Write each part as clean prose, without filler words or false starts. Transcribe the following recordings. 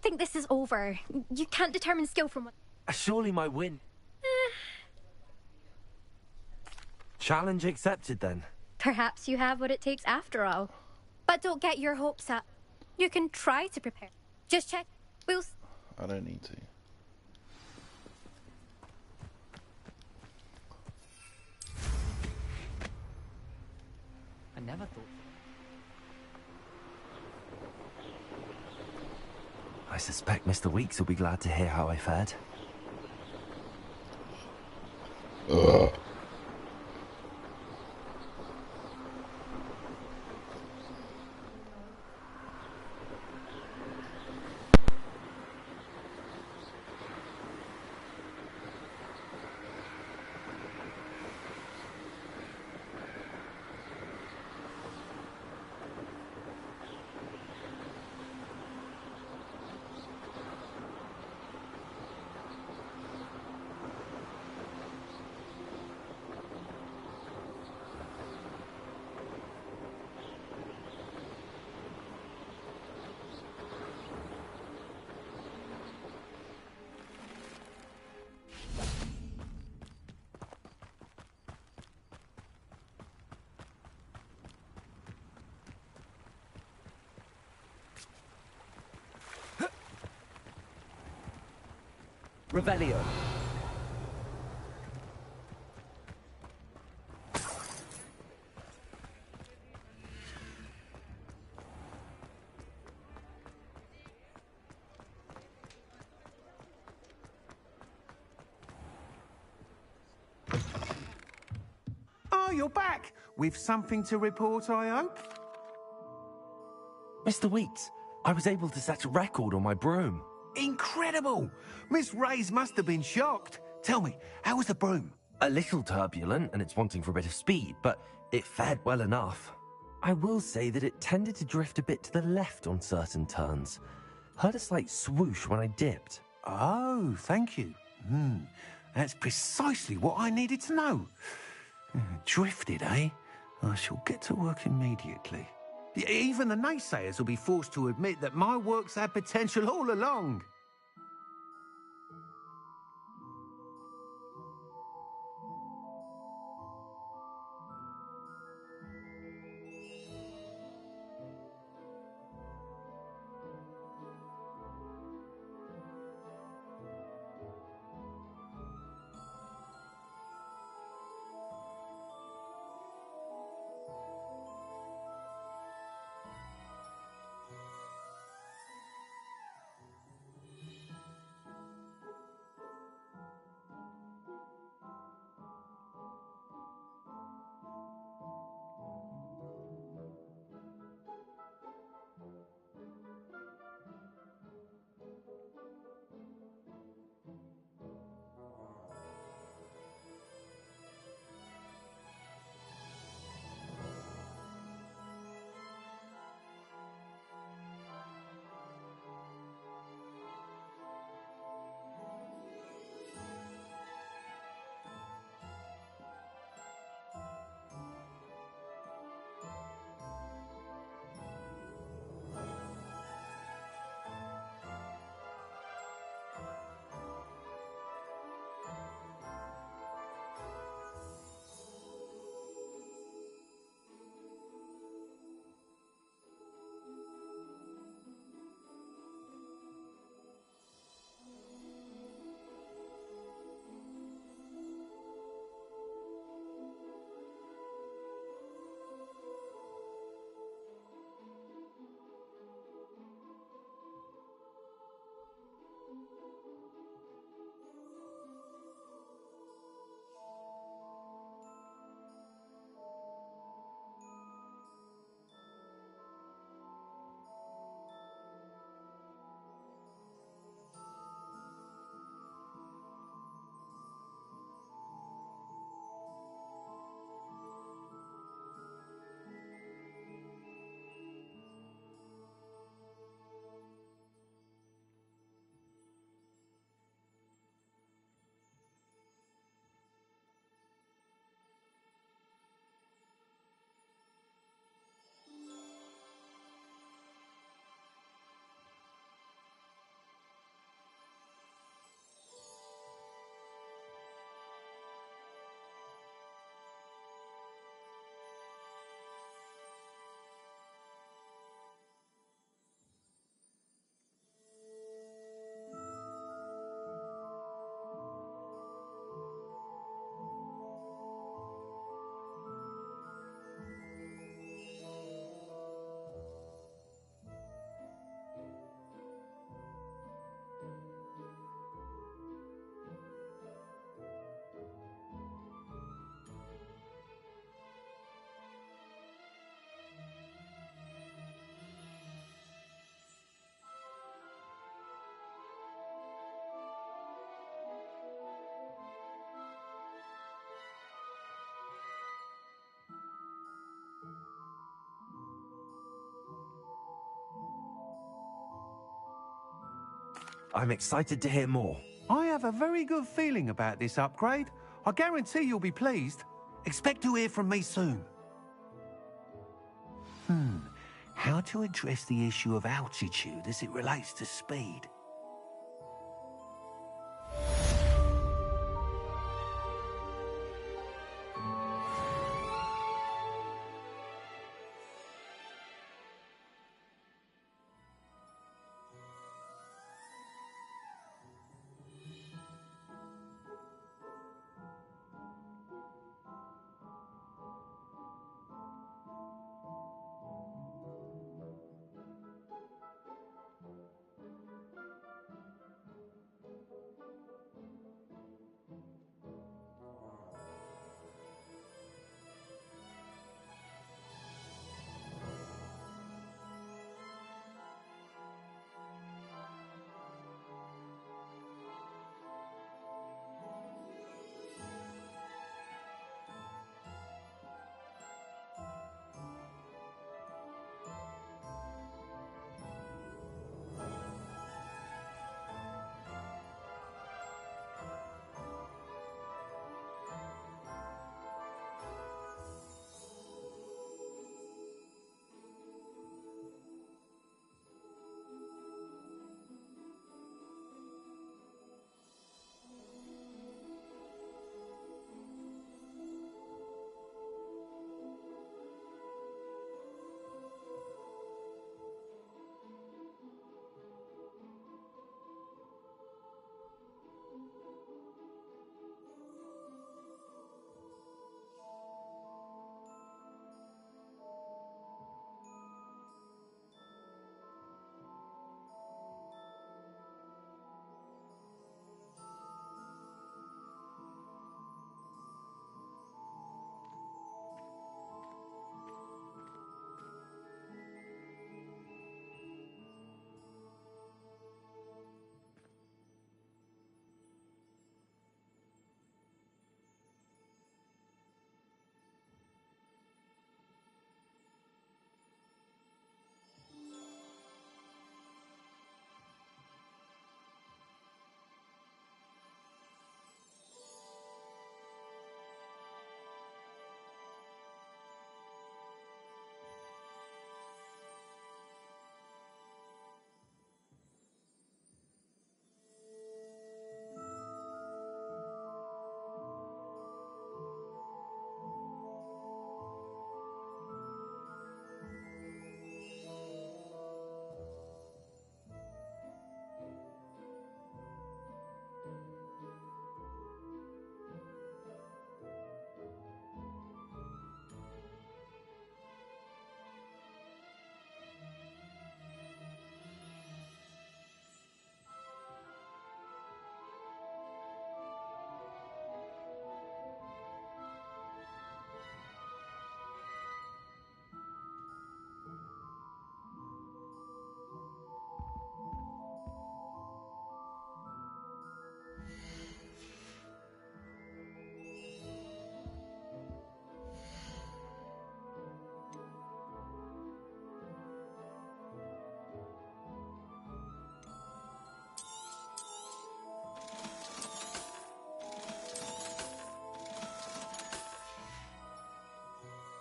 think this is over. You can't determine skill from what... Surely my win... Challenge accepted, then. Perhaps you have what it takes after all. But don't get your hopes up. You can try to prepare. Just check. We'll... I don't need to. I never thought... I suspect Mr. Weeks will be glad to hear how I fared. Ugh. Revelio. Oh, you're back! With something to report, I hope? Mr. Weeks, I was able to set a record on my broom. Incredible! Miss Reyes must have been shocked. Tell me, how was the broom? A little turbulent, and it's wanting for a bit of speed, but it fared well enough. I will say that it tended to drift a bit to the left on certain turns. Heard a slight swoosh when I dipped. Oh, thank you. That's precisely what I needed to know. Drifted, eh? I shall get to work immediately. Even the naysayers will be forced to admit that my work's had potential all along. I'm excited to hear more. I have a very good feeling about this upgrade. I guarantee you'll be pleased. Expect to hear from me soon. How to address the issue of altitude as it relates to speed?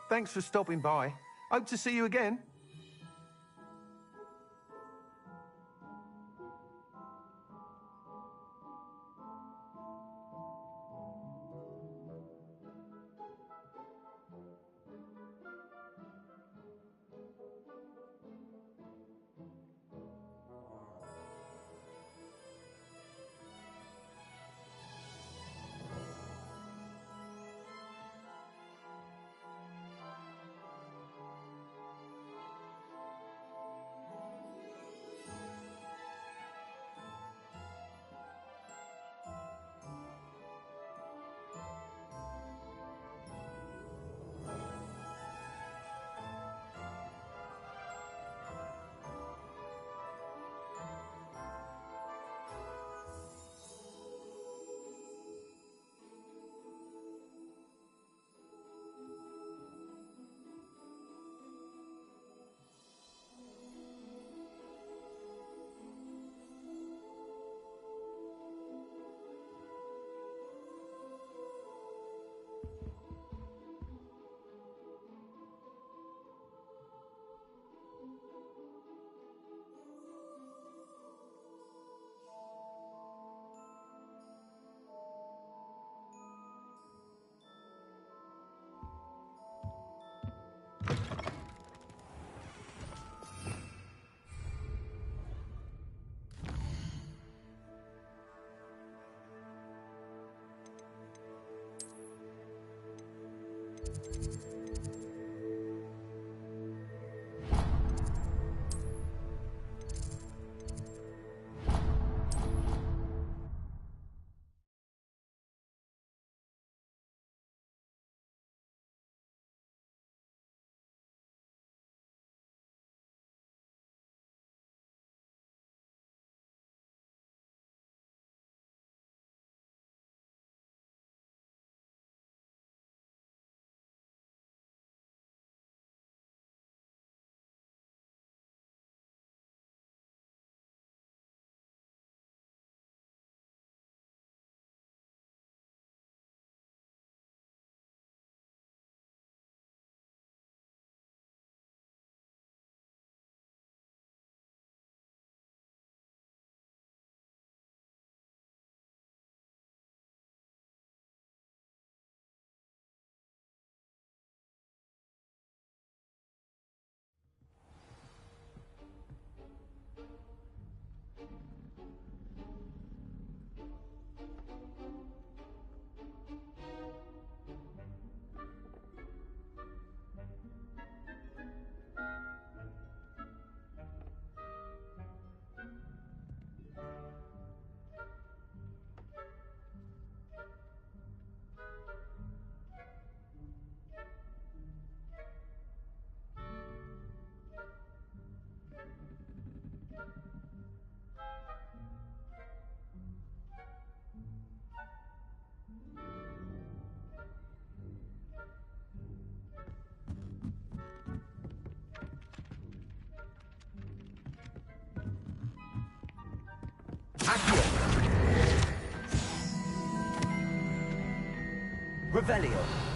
Thanks for stopping by. Hope to see you again. Accio! Revelio!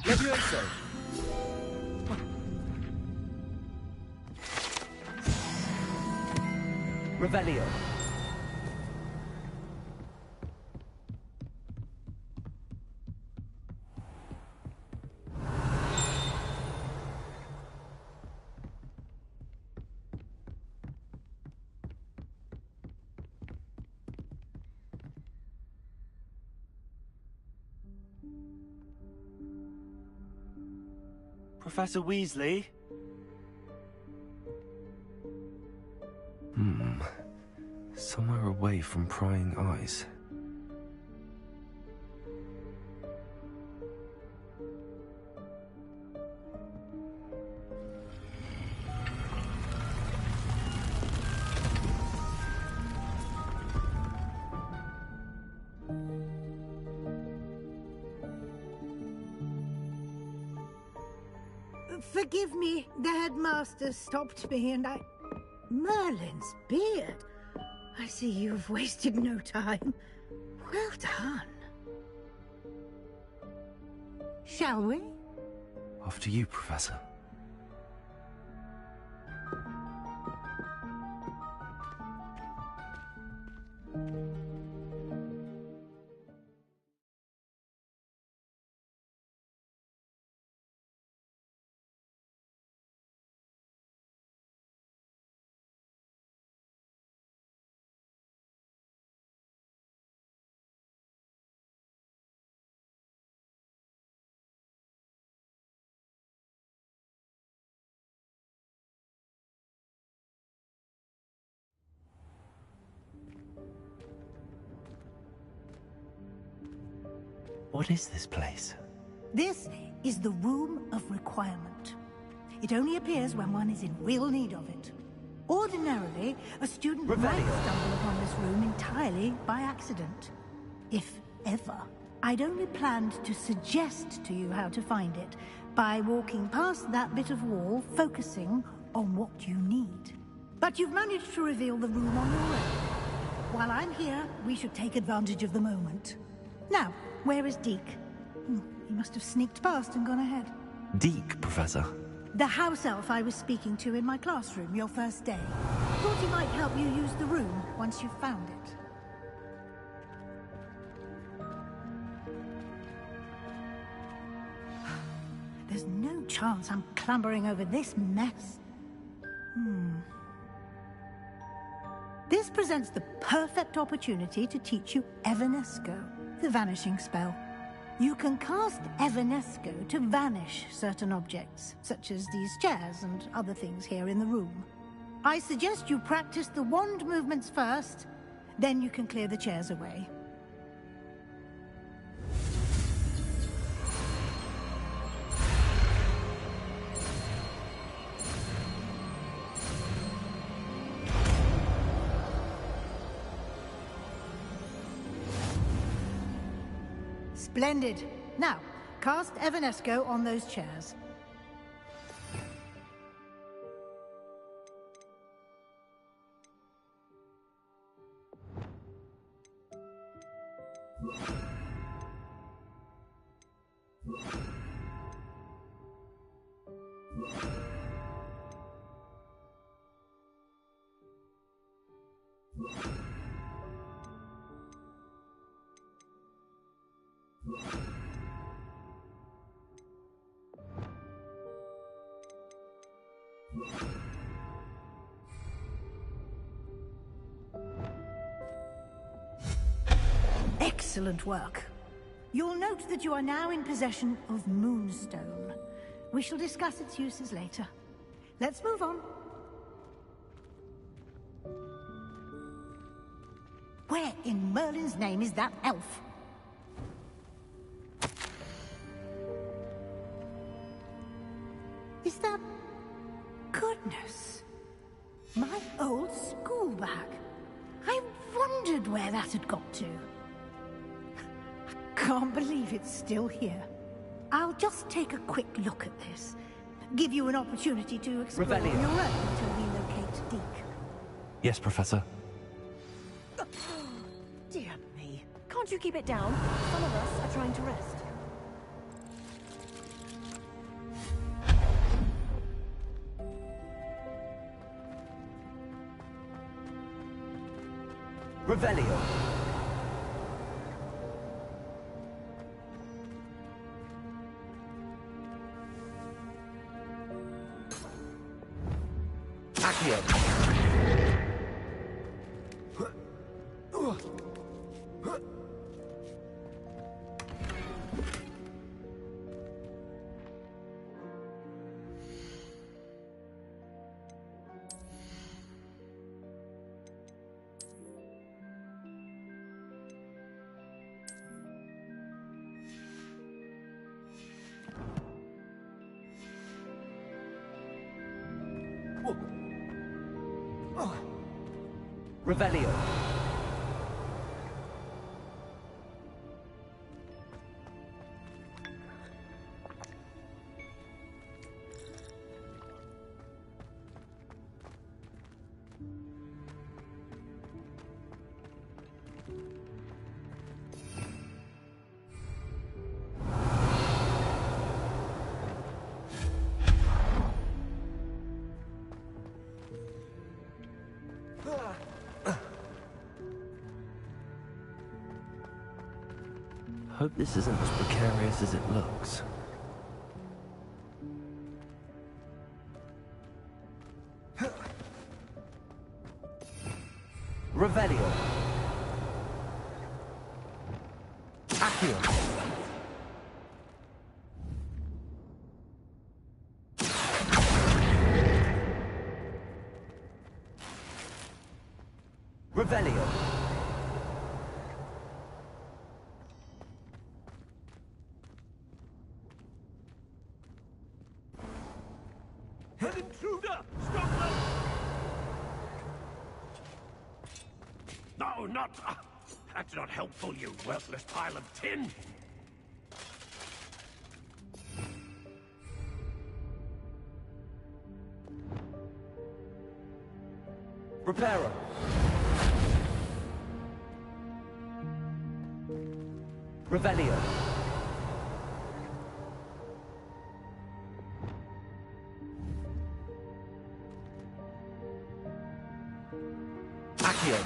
Levioso! Revelio! Professor Weasley? Somewhere away from prying eyes. Forgive me, the headmaster stopped me and I... Merlin's beard. I see you've wasted no time. Well done. Shall we? After you, Professor. What is this place? This is the Room of Requirement. It only appears when one is in real need of it. Ordinarily, a student might stumble upon this room entirely by accident. If ever. I'd only planned to suggest to you how to find it by walking past that bit of wall, focusing on what you need. But you've managed to reveal the room on your own. While I'm here, we should take advantage of the moment. Now, where is Deke? He must have sneaked past and gone ahead. Deke, Professor. The house elf I was speaking to in my classroom your first day. Thought he might help you use the room once you've found it. There's no chance I'm clambering over this mess. This presents the perfect opportunity to teach you Evanesco, the vanishing spell. You can cast Evanesco to vanish certain objects, such as these chairs and other things here in the room. I suggest you practice the wand movements first, then you can clear the chairs away. Splendid. Now, cast Evanesco on those chairs. Excellent work. You'll note that you are now in possession of Moonstone. We shall discuss its uses later. Let's move on. Where in Merlin's name is that elf? Is that... Goodness. My old school bag. I wondered where that had got to. Can't believe it's still here. I'll just take a quick look at this. Give you an opportunity to explore on your own until we locate Deke. Yes, Professor. Dear me. Can't you keep it down? Some of us are trying to rest. Revelio. Accio. Revelio. Hope this isn't as precarious as it looks. Revelio. Accio. Revelio. An intruder! Stop them! No, not... that's not helpful, you worthless pile of tin! Reparo. Revelio. Accio.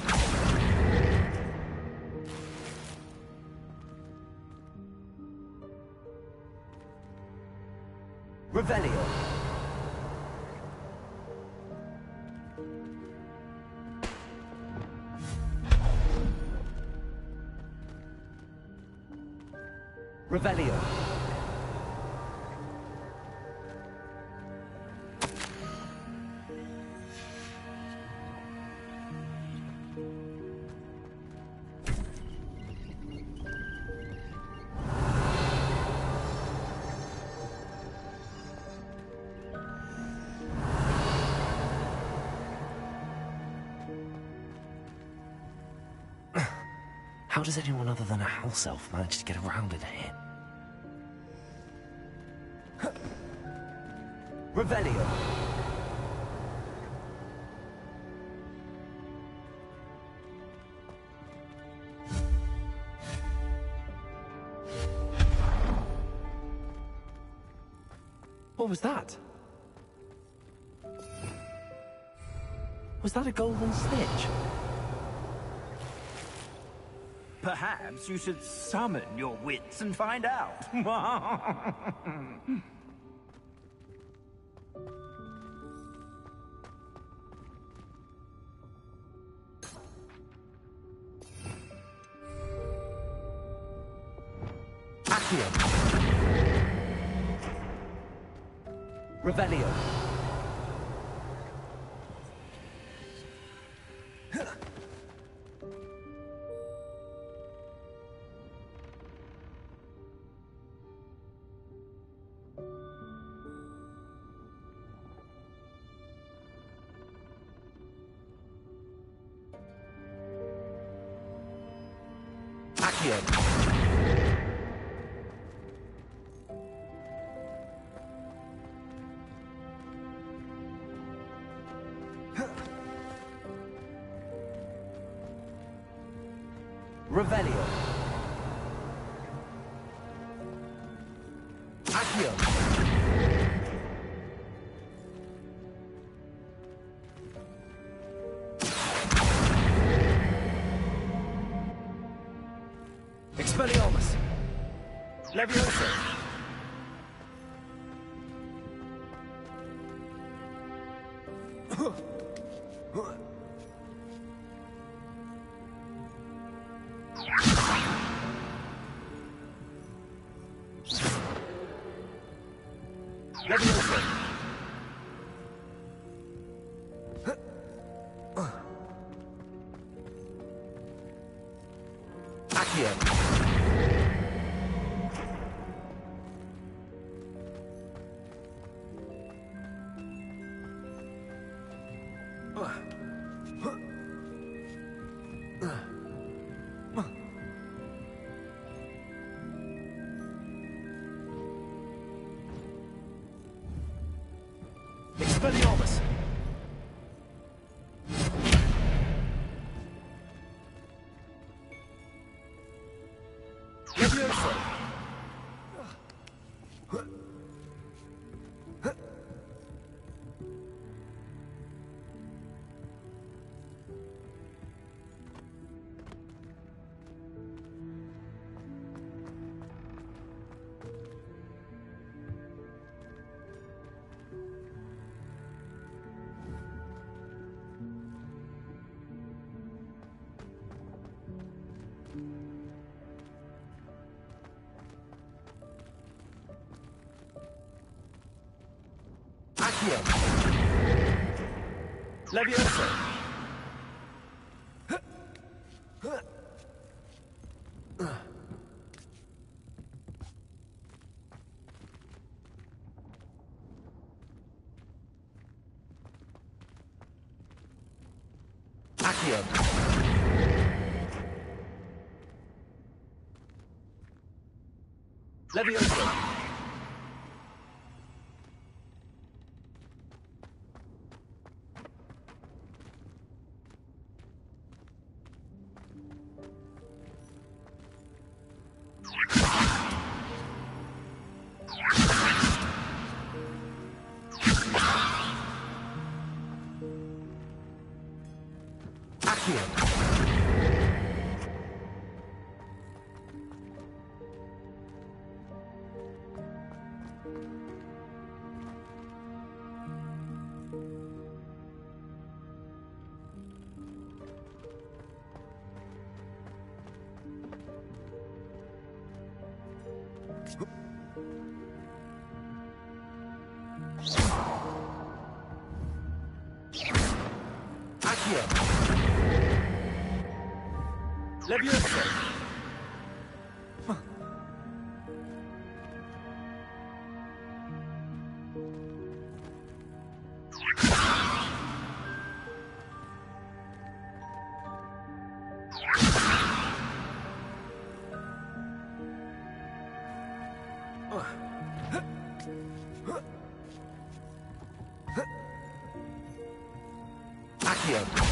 Revelio. Revelio. How does anyone other than a house elf manage to get around in here? Revelio. What was that? Was that a golden snitch? Perhaps you should summon your wits and find out. Accio. Revelio. Accio. Revelio. Accio. Expelliarmus. Leviosa. Leviosa. Accio. Expelliarmus. Leviosa. Accio. Levioso. Accio. Levioso. Accio. Accio. Levioso. Accio.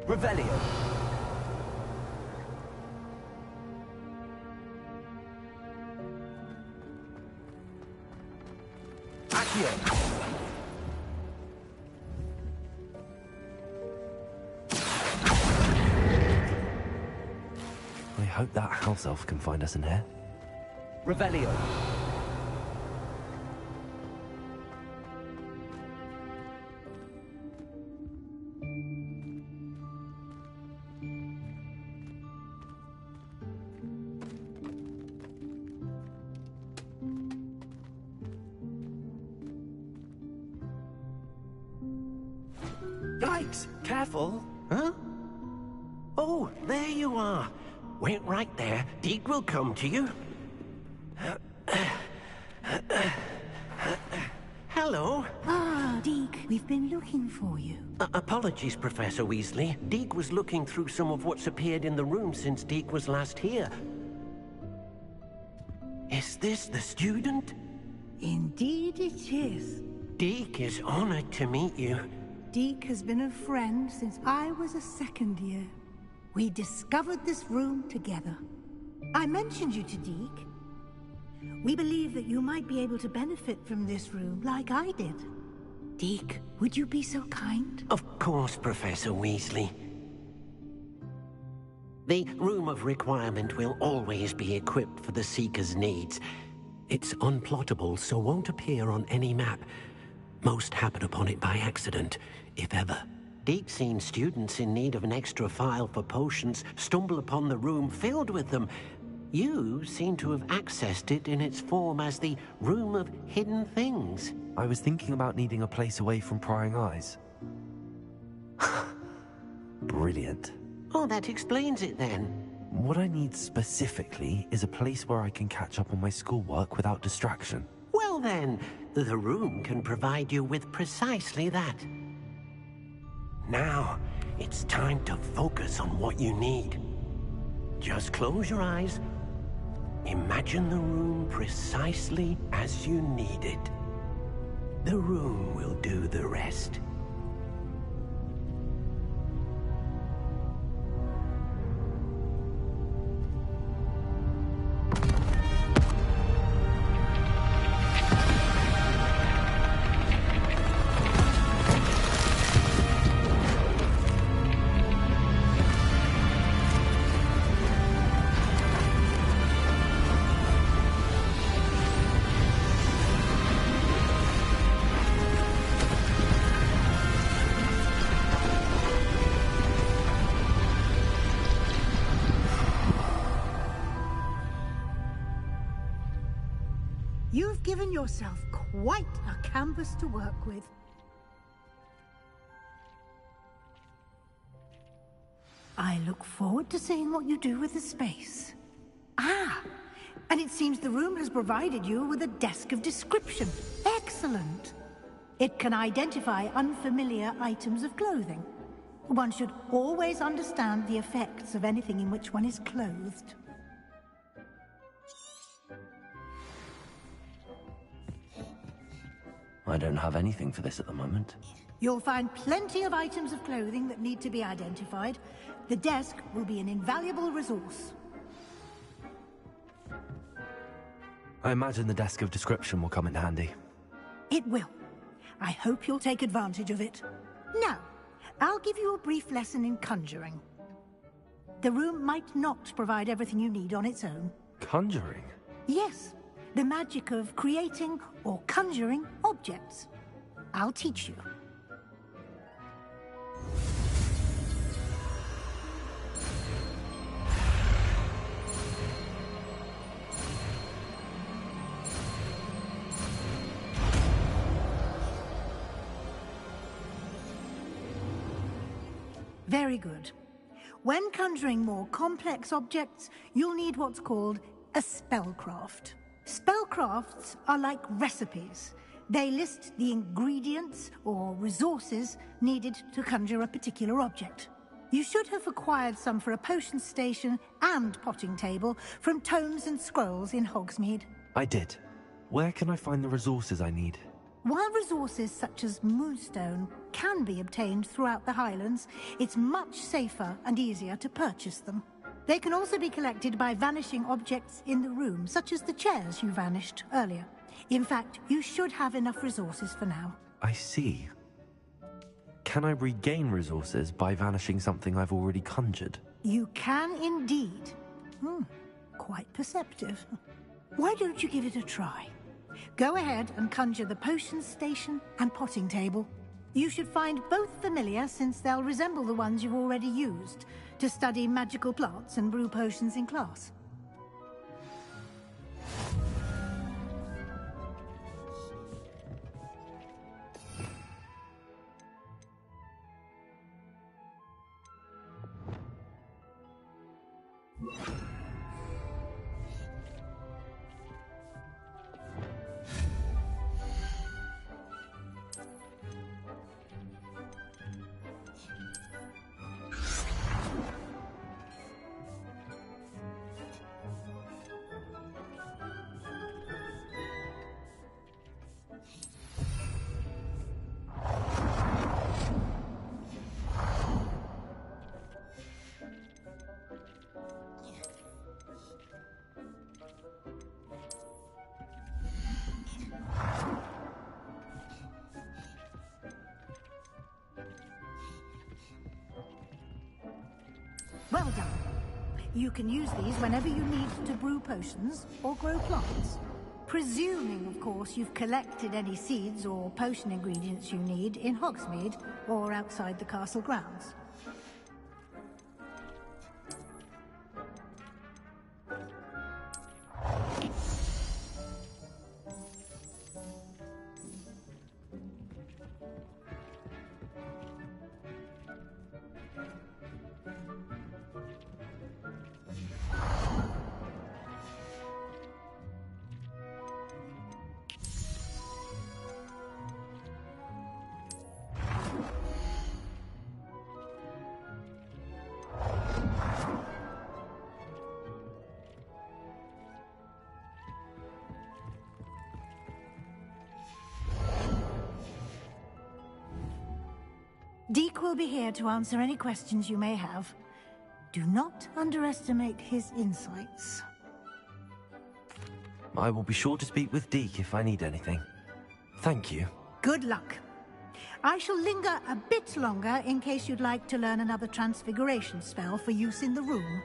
Revelio. Accio. I hope that house elf can find us in here. Revelio. Yikes! Careful! Huh? Oh, there you are. Wait right there. Deke will come to you. Hello. Ah, Deke, we've been looking for you. Apologies, Professor Weasley. Deke was looking through some of what's appeared in the room since Deke was last here. Is this the student? Indeed it is. Deke is honored to meet you. Deke has been a friend since I was a second year. We discovered this room together. I mentioned you to Deke. We believe that you might be able to benefit from this room like I did. Deke, would you be so kind? Of course, Professor Weasley. The Room of Requirement will always be equipped for the Seeker's needs. It's unplottable, so won't appear on any map. Most happen upon it by accident, if ever. Deek's seen students in need of an extra file for potions stumble upon the room filled with them. You seem to have accessed it in its form as the Room of Hidden Things. I was thinking about needing a place away from prying eyes. Brilliant. Oh, that explains it then. What I need specifically is a place where I can catch up on my schoolwork without distraction. Well then, the room can provide you with precisely that. Now, it's time to focus on what you need. Just close your eyes. Imagine the room precisely as you need it. The room will do the rest. You've given yourself quite a canvas to work with. I look forward to seeing what you do with the space. Ah, and it seems the room has provided you with a desk of description. Excellent. It can identify unfamiliar items of clothing. One should always understand the effects of anything in which one is clothed. I don't have anything for this at the moment. You'll find plenty of items of clothing that need to be identified. The desk will be an invaluable resource. I imagine the desk of description will come in handy. It will. I hope you'll take advantage of it. Now, I'll give you a brief lesson in conjuring. The room might not provide everything you need on its own. Conjuring? Yes, the magic of creating or conjuring objects. I'll teach you. Very good. When conjuring more complex objects, you'll need what's called a spellcraft. Spellcrafts are like recipes. They list the ingredients or resources needed to conjure a particular object. You should have acquired some for a potion station and potting table from tomes and scrolls in Hogsmeade. I did. Where can I find the resources I need? While resources such as moonstone can be obtained throughout the Highlands, it's much safer and easier to purchase them. They can also be collected by vanishing objects in the room, such as the chairs you vanished earlier. In fact, you should have enough resources for now. I see. Can I regain resources by vanishing something I've already conjured? You can indeed. Quite perceptive. Why don't you give it a try? Go ahead and conjure the potion station and potting table. You should find both familiar, since they'll resemble the ones you've already used to study magical plants and brew potions in class. Well done. You can use these whenever you need to brew potions or grow plants. Presuming, of course, you've collected any seeds or potion ingredients you need in Hogsmeade or outside the castle grounds. Deke will be here to answer any questions you may have. Do not underestimate his insights. I will be sure to speak with Deke if I need anything. Thank you. Good luck. I shall linger a bit longer in case you'd like to learn another transfiguration spell for use in the room.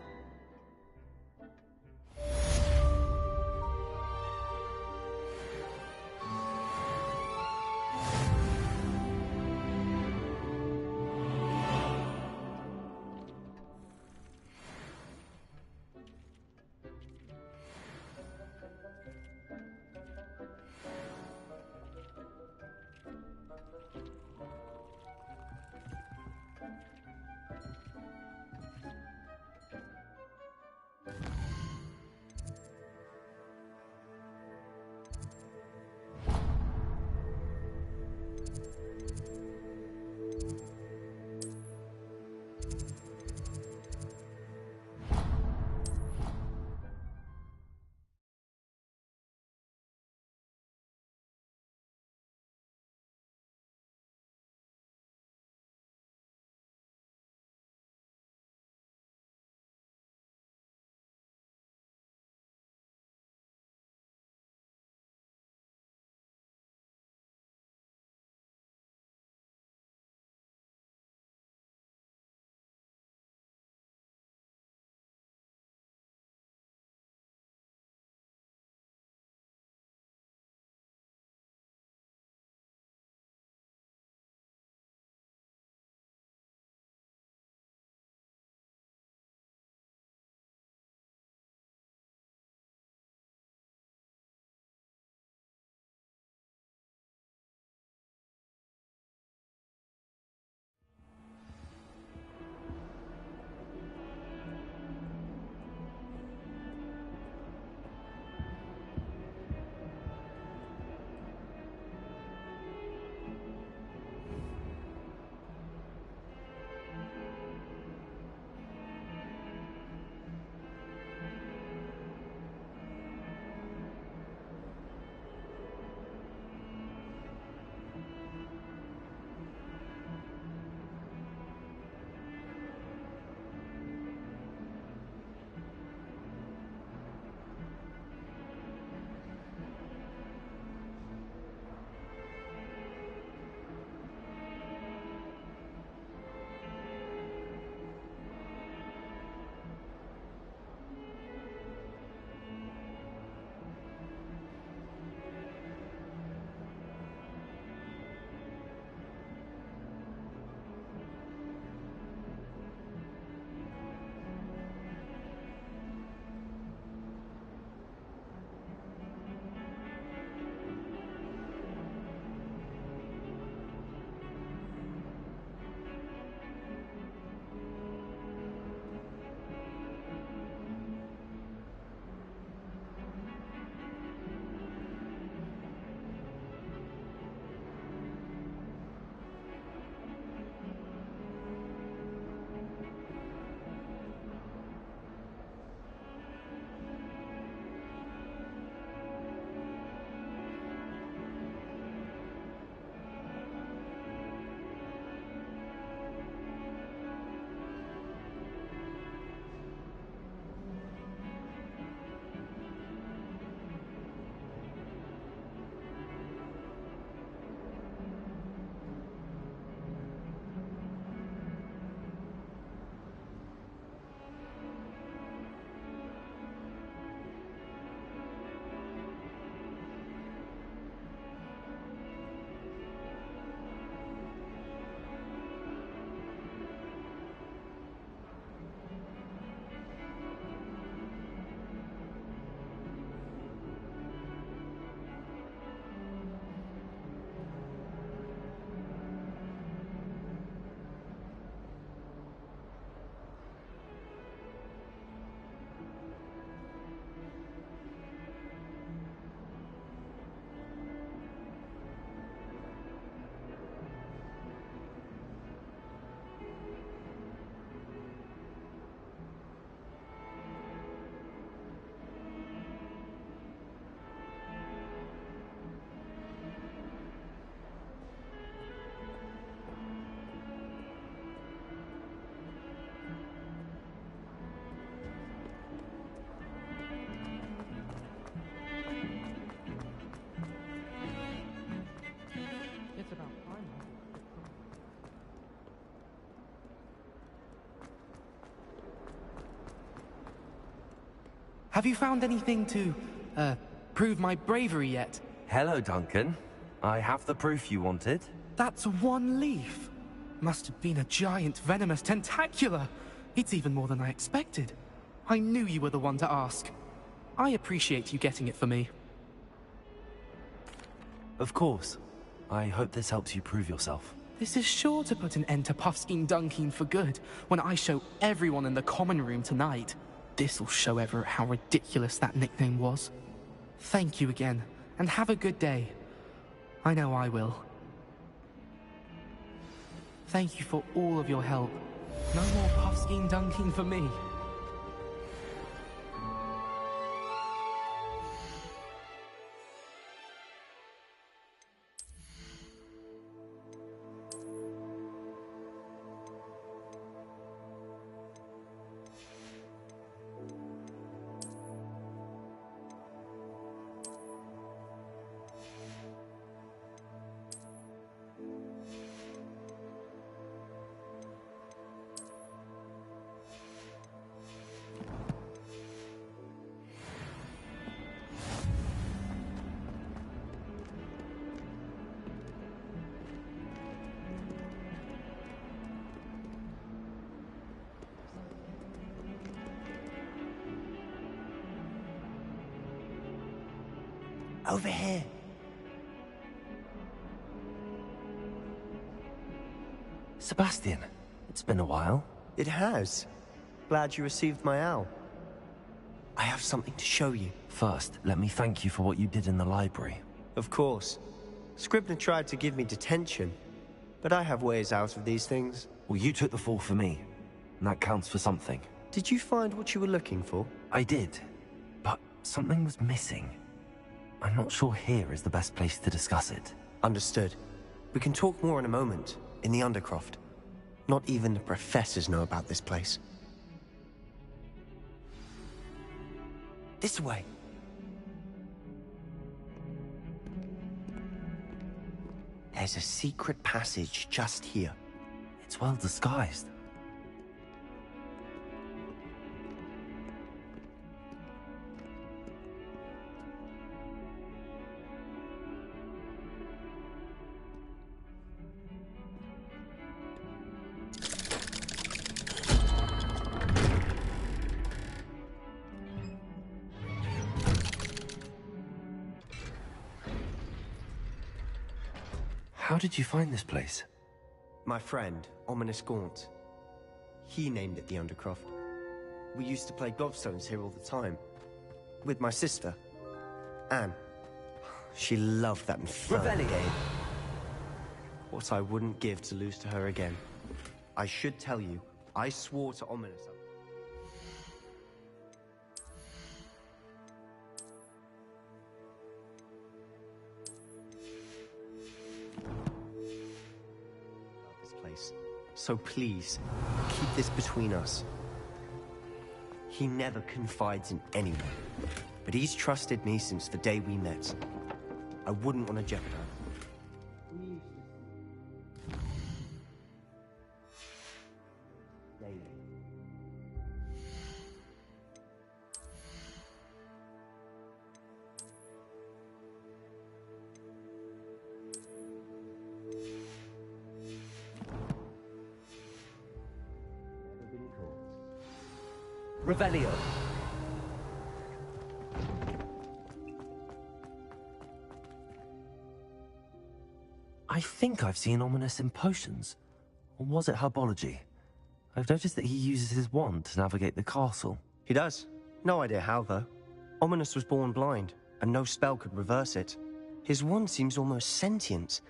It's about time. Have you found anything to, prove my bravery yet? Hello, Duncan. I have the proof you wanted. That's one leaf. Must have been a giant venomous tentacula. It's even more than I expected. I knew you were the one to ask. I appreciate you getting it for me. Of course. I hope this helps you prove yourself. This is sure to put an end to Puffskein Dunkeen for good when I show everyone in the common room tonight. This'll show Everett how ridiculous that nickname was. Thank you again, and have a good day. I know I will. Thank you for all of your help. No more Puffskein Dunkeen for me. Over here. Sebastian, it's been a while. It has. Glad you received my owl. I have something to show you. First, let me thank you for what you did in the library. Of course. Scribner tried to give me detention, but I have ways out of these things. Well, you took the fall for me, and that counts for something. Did you find what you were looking for? I did, but something was missing. I'm not sure here is the best place to discuss it. Understood. We can talk more in a moment, in the Undercroft. Not even the professors know about this place. This way. There's a secret passage just here. It's well disguised. How did you find this place? My friend, Ominous Gaunt. He named it the Undercroft. We used to play gobstones here all the time. With my sister, Anne. She loved that infernal game. What I wouldn't give to lose to her again. I should tell you, I swore to Ominous. So please, keep this between us. He never confides in anyone, but he's trusted me since the day we met. I wouldn't want to jeopardize him. Revelio. I think I've seen Ominous in potions. Or was it herbology? I've noticed that he uses his wand to navigate the castle. He does. No idea how, though. Ominous was born blind, and no spell could reverse it. His wand seems almost sentient.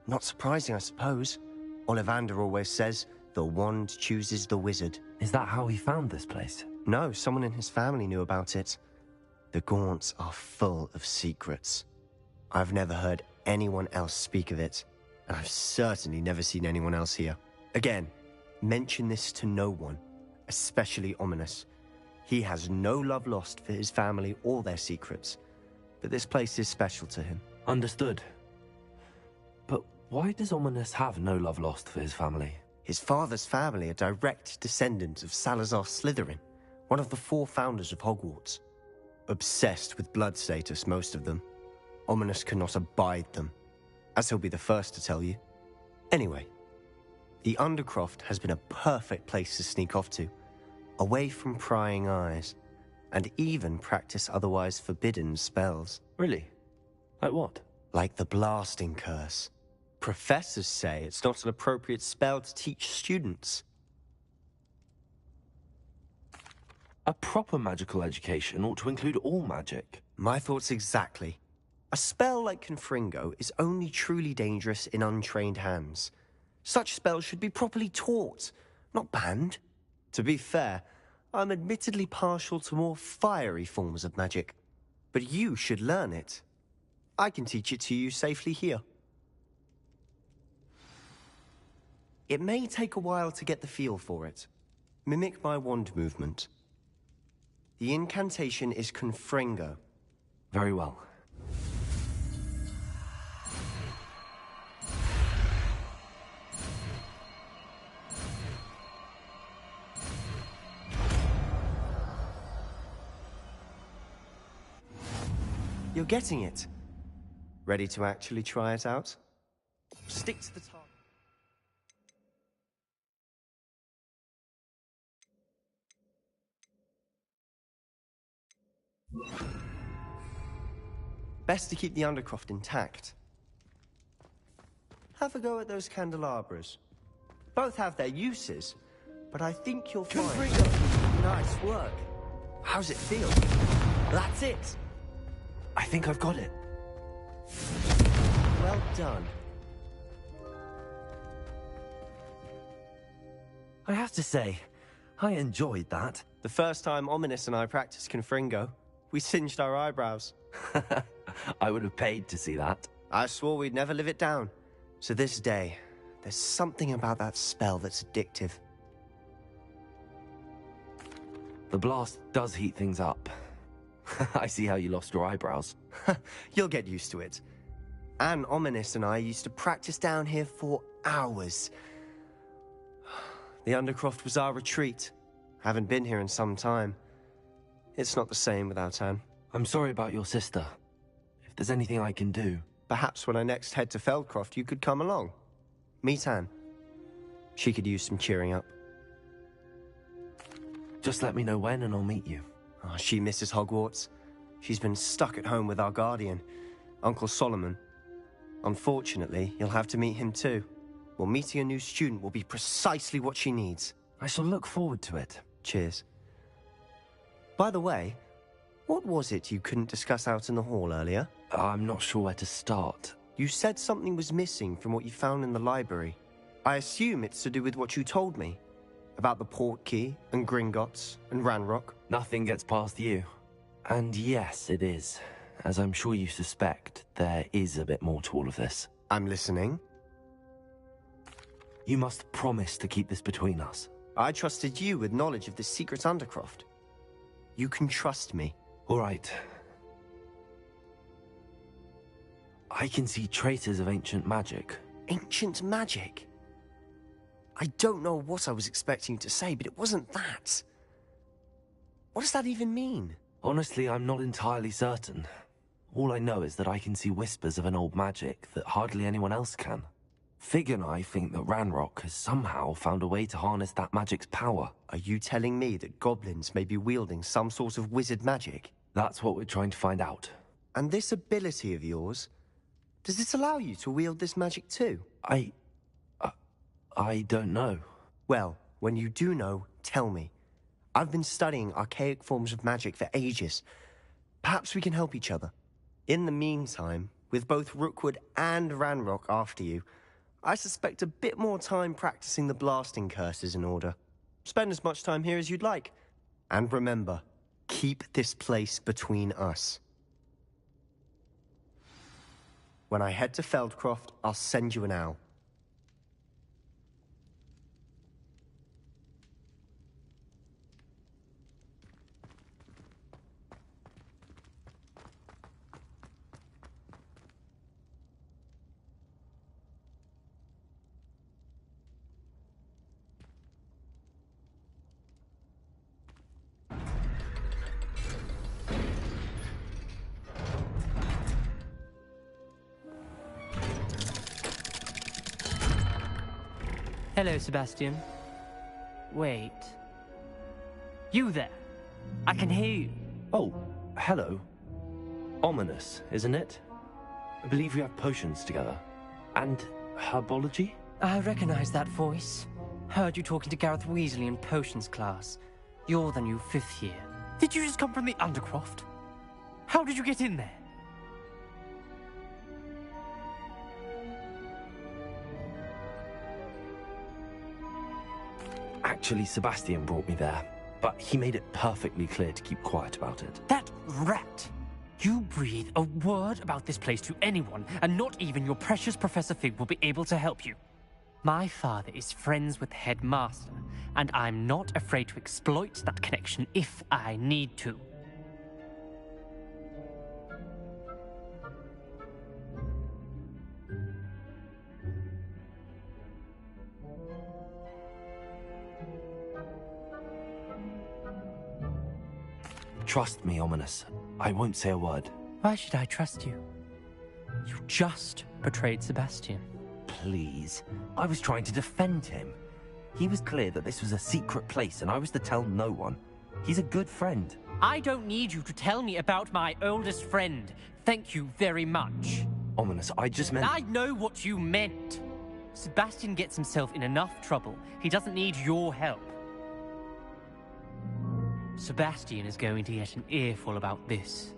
Not surprising, I suppose. Ollivander always says, the wand chooses the wizard. Is that how he found this place? No, someone in his family knew about it. The Gaunts are full of secrets. I've never heard anyone else speak of it, and I've certainly never seen anyone else here. Again, mention this to no one, especially Ominous. He has no love lost for his family or their secrets, but this place is special to him. Understood. But Why does Ominous have no love lost for his family? His father's family are direct descendants of Salazar Slytherin, one of the 4 founders of Hogwarts. Obsessed with blood status, most of them. Ominous cannot abide them, as he'll be the first to tell you. Anyway, the Undercroft has been a perfect place to sneak off to, away from prying eyes, and even practice otherwise forbidden spells. Really? Like what? Like the blasting curse. Professors say it's not an appropriate spell to teach students. A proper magical education ought to include all magic. My thoughts exactly. A spell like Confringo is only truly dangerous in untrained hands. Such spells should be properly taught, not banned. To be fair, I'm admittedly partial to more fiery forms of magic. But you should learn it. I can teach it to you safely here. It may take a while to get the feel for it. Mimic my wand movement. The incantation is Confringo. Very well. You're getting it. Ready to actually try it out? Stick to the target. Best to keep the Undercroft intact. Have a go at those candelabras. Both have their uses, but I think you'll find... Nice work. How's it feel? That's it. I think I've got it. Well done. I have to say, I enjoyed that. The first time Ominous and I practiced Confringo, we singed our eyebrows. I would have paid to see that. I swore we'd never live it down. To this day, there's something about that spell that's addictive. The blast does heat things up. I see how you lost your eyebrows. You'll get used to it. Anne, Ominous and I used to practice down here for hours. The Undercroft was our retreat. Haven't been here in some time. It's not the same without Anne. I'm sorry about your sister. If there's anything I can do... Perhaps when I next head to Feldcroft, you could come along. Meet Anne. She could use some cheering up. Just let me know when and I'll meet you. Oh, she misses Hogwarts. She's been stuck at home with our guardian, Uncle Solomon. Unfortunately, you'll have to meet him too. Well, meeting a new student will be precisely what she needs. I shall look forward to it. Cheers. By the way, what was it you couldn't discuss out in the hall earlier? I'm not sure where to start. You said something was missing from what you found in the library. I assume it's to do with what you told me. About the Portkey, and Gringotts, and Ranrock. Nothing gets past you. And yes, it is. As I'm sure you suspect, there is a bit more to all of this. I'm listening. You must promise to keep this between us. I trusted you with knowledge of this secret Undercroft. You can trust me. All right. I can see traces of ancient magic. Ancient magic? I don't know what I was expecting you to say, but it wasn't that. What does that even mean? Honestly, I'm not entirely certain. All I know is that I can see whispers of an old magic that hardly anyone else can. Fig and I think that Ranrock has somehow found a way to harness that magic's power. Are you telling me that goblins may be wielding some sort of wizard magic? That's what we're trying to find out. And this ability of yours, does it allow you to wield this magic too? I don't know. Well, when you do know, tell me. I've been studying archaic forms of magic for ages. Perhaps we can help each other. In the meantime, with both Rookwood and Ranrock after you, I suspect a bit more time practicing the blasting curse is in order. Spend as much time here as you'd like. And remember, keep this place between us. When I head to Feldcroft, I'll send you an owl. Hello, Sebastian. Wait. You there? I can hear you. Oh, hello. Ominous, isn't it? I believe we have potions together. And herbology? I recognize that voice. Heard you talking to Gareth Weasley in potions class. You're the new 5th year. Did you just come from the Undercroft? How did you get in there? Actually, Sebastian brought me there, but he made it perfectly clear to keep quiet about it. That rat! You breathe a word about this place to anyone, and not even your precious Professor Fig will be able to help you. My father is friends with the headmaster, and I'm not afraid to exploit that connection if I need to. Trust me, Ominous. I won't say a word. Why should I trust you? You just betrayed Sebastian. Please. I was trying to defend him. He was clear that this was a secret place and I was to tell no one. He's a good friend. I don't need you to tell me about my oldest friend. Thank you very much. Ominous, I just meant... I know what you meant. Sebastian gets himself in enough trouble. He doesn't need your help. Sebastian is going to get an earful about this.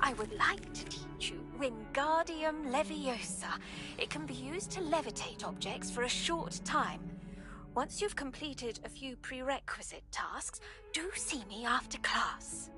I would like to teach you Wingardium Leviosa. It can be used to levitate objects for a short time. Once you've completed a few prerequisite tasks, do see me after class.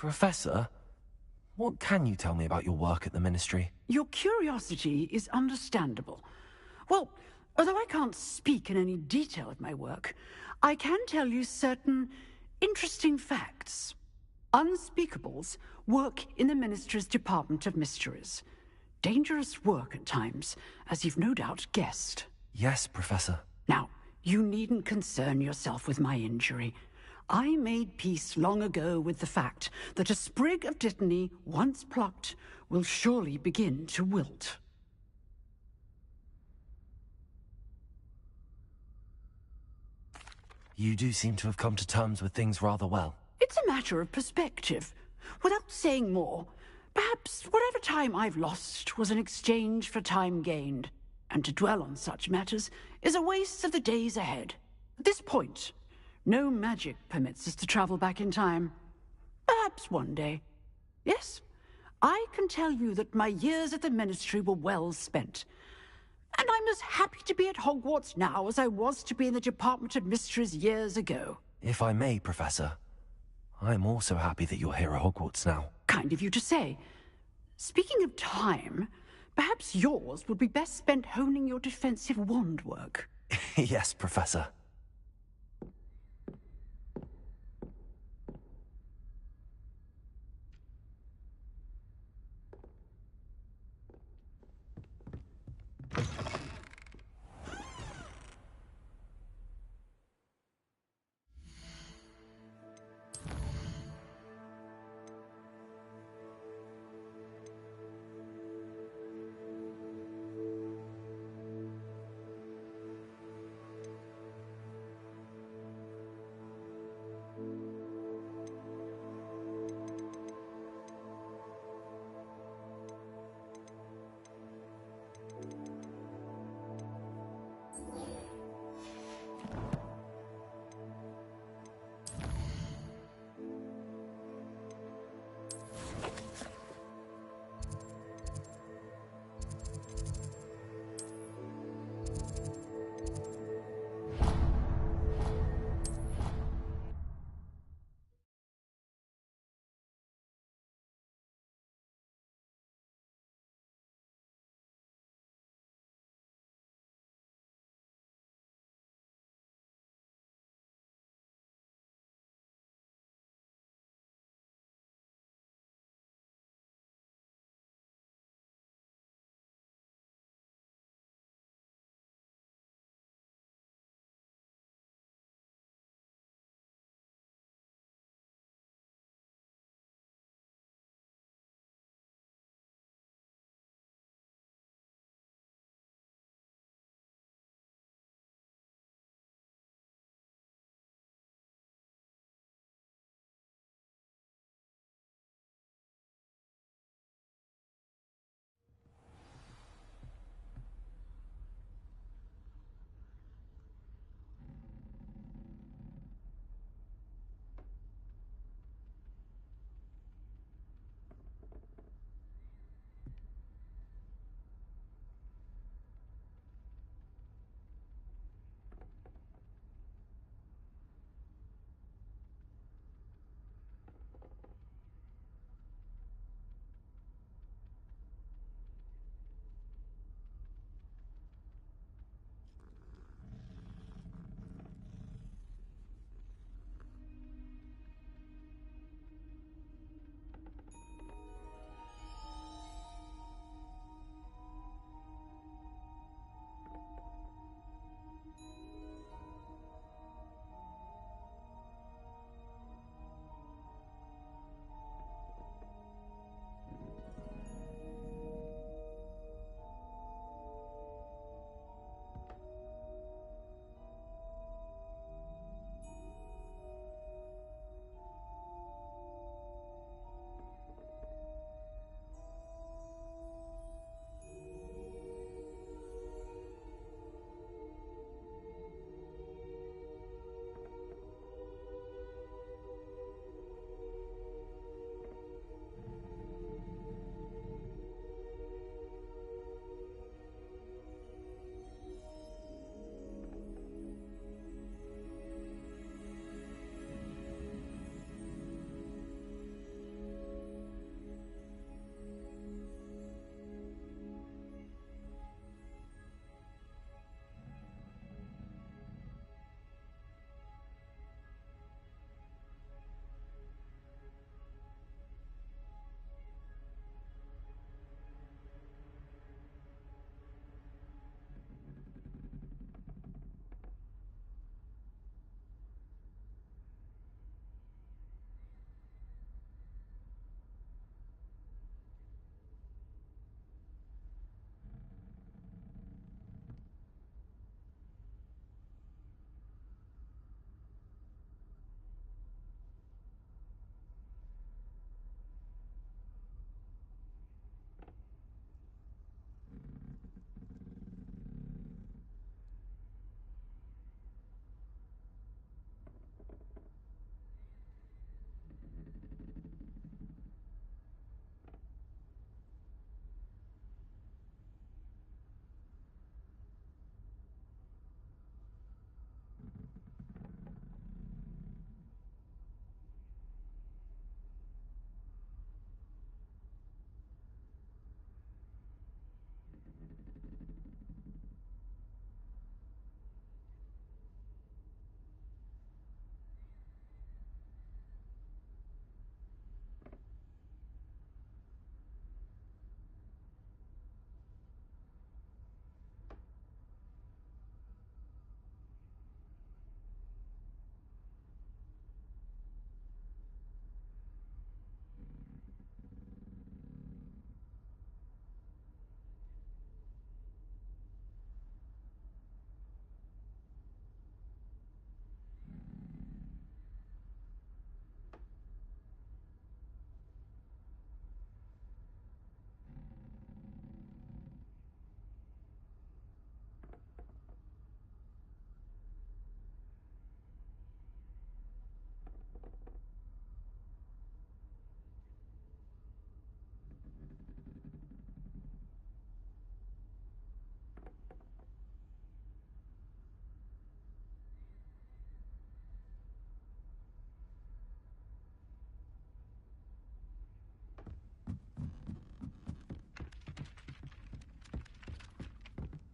Professor, what can you tell me about your work at the Ministry? Your curiosity is understandable. Well, although I can't speak in any detail of my work, I can tell you certain interesting facts. Unspeakables work in the Ministry's Department of Mysteries. Dangerous work at times, as you've no doubt guessed. Yes, Professor. Now, you needn't concern yourself with my injury. I made peace long ago with the fact that a sprig of dittany, once plucked, will surely begin to wilt. You do seem to have come to terms with things rather well. It's a matter of perspective. Without saying more, perhaps whatever time I've lost was an exchange for time gained, and to dwell on such matters is a waste of the days ahead. At this point, no magic permits us to travel back in time. Perhaps one day. Yes, I can tell you that my years at the Ministry were well spent. And I'm as happy to be at Hogwarts now as I was to be in the Department of Mysteries years ago. If I may, Professor, I'm also happy that you're here at Hogwarts now. Kind of you to say. Speaking of time, perhaps yours would be best spent honing your defensive wand work. Yes, Professor.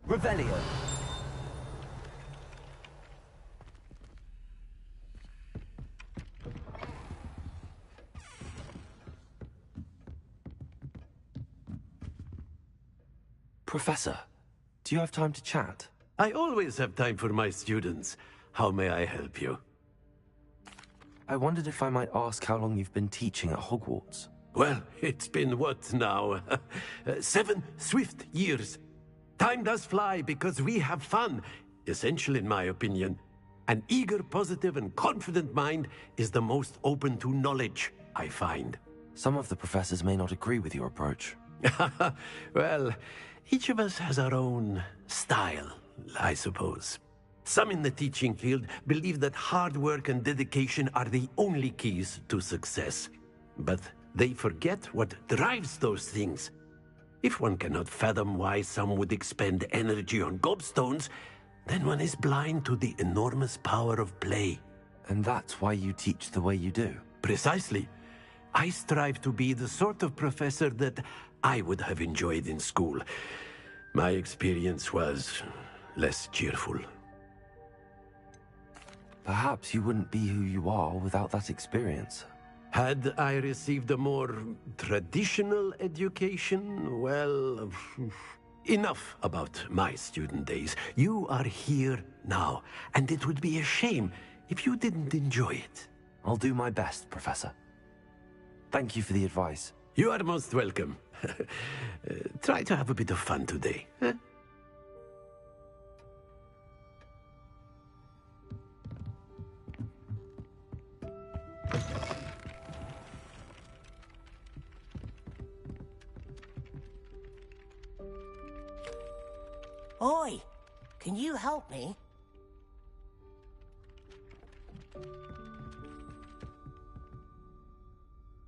Revelio. Professor, do you have time to chat? I always have time for my students. How may I help you? I wondered if I might ask how long you've been teaching at Hogwarts. Well, it's been what now? 7 swift years. Time does fly because we have fun. Essential in my opinion. An eager, positive, and confident mind is the most open to knowledge, I find. Some of the professors may not agree with your approach. Well, each of us has our own style, I suppose. Some in the teaching field believe that hard work and dedication are the only keys to success. But they forget what drives those things. If one cannot fathom why some would expend energy on gobstones, then one is blind to the enormous power of play. And that's why you teach the way you do? Precisely. I strive to be the sort of professor that I would have enjoyed in school. My experience was less cheerful. Perhaps you wouldn't be who you are without that experience. Had I received a more traditional education, well, enough about my student days. You are here now, and it would be a shame if you didn't enjoy it. I'll do my best, Professor. Thank you for the advice. You are most welcome. Try to have a bit of fun today. Huh? Oi! Can you help me?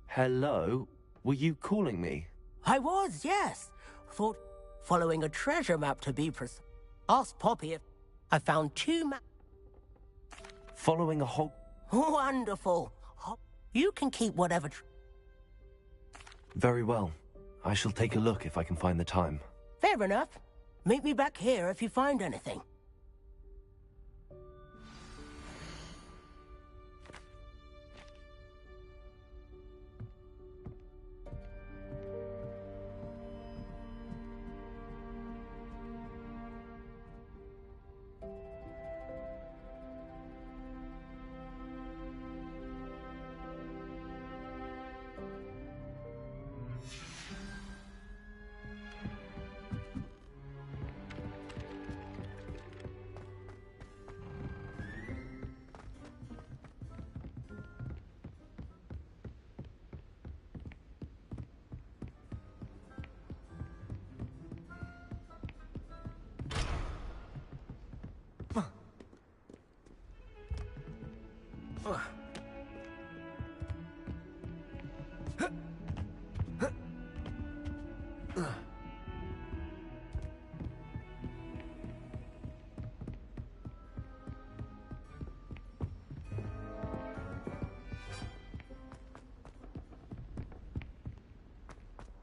Hello? Were you calling me? I was, yes. Thought following a treasure map to be precise. Asked Poppy if I found 2 maps. Following a hog... Wonderful. You can keep whatever... Very well. I shall take a look if I can find the time. Fair enough. Meet me back here if you find anything.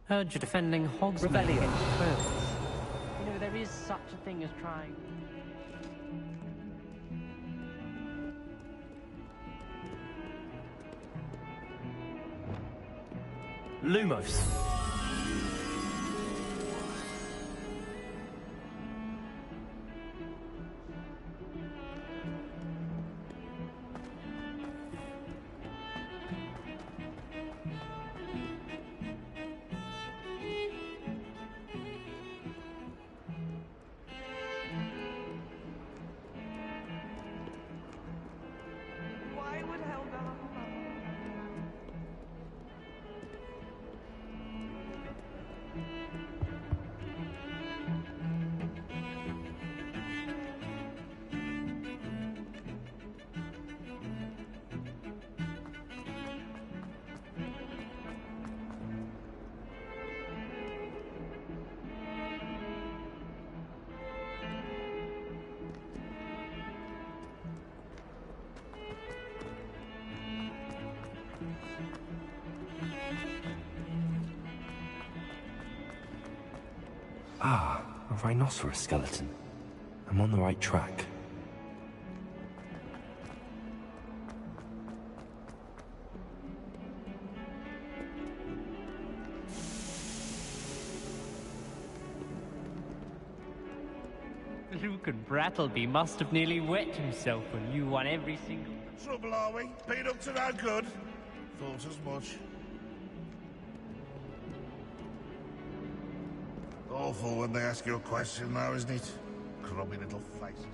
Heard you're defending Hogsmeade Revelio. against trolls. You know, there is such a thing as trying... Lumos. Why would Helga... Ah, rhinoceros skeleton. I'm on the right track. Luke and Brattleby must have nearly wet himself when you won every single... Trouble, are we? Been up to no good? Thought as much. Awful when they ask you a question now, isn't it? Grubby little faces.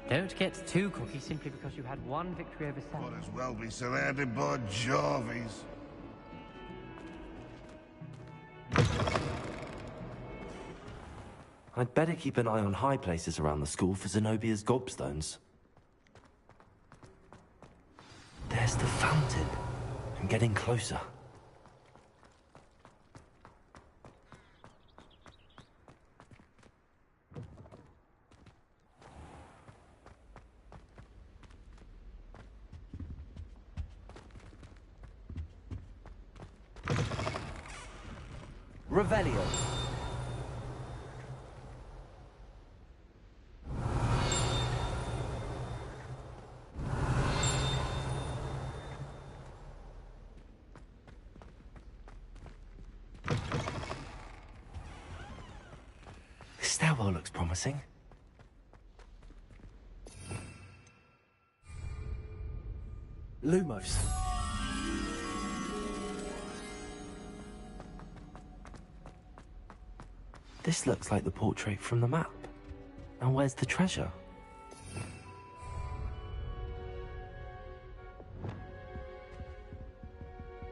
Don't get too cocky simply because you had one victory over Sam. Might as well be surrounded by Jarvies. I'd better keep an eye on high places around the school for Zenobia's gobstones. There's the fountain. I'm getting closer. Revelio. This stairwell looks promising. Lumos. This looks like the portrait from the map. Now where's the treasure?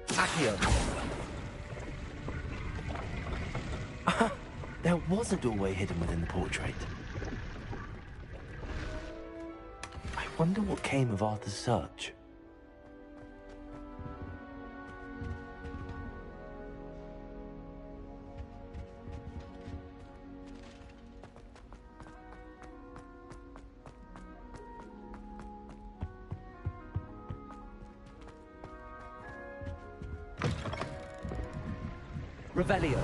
Accio. There was a doorway hidden within the portrait. I wonder what came of Arthur's search. Revelio.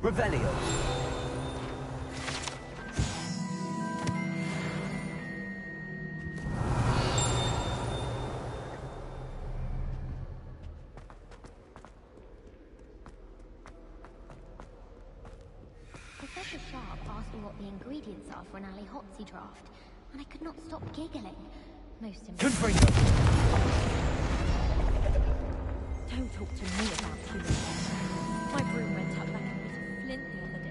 Revelio. Professor Sharp asked me what the ingredients are for an Ali Hotsy draft, and I could not stop giggling. Most important. Don't talk to me about human hair. My broom went up like a bit of flint the other day.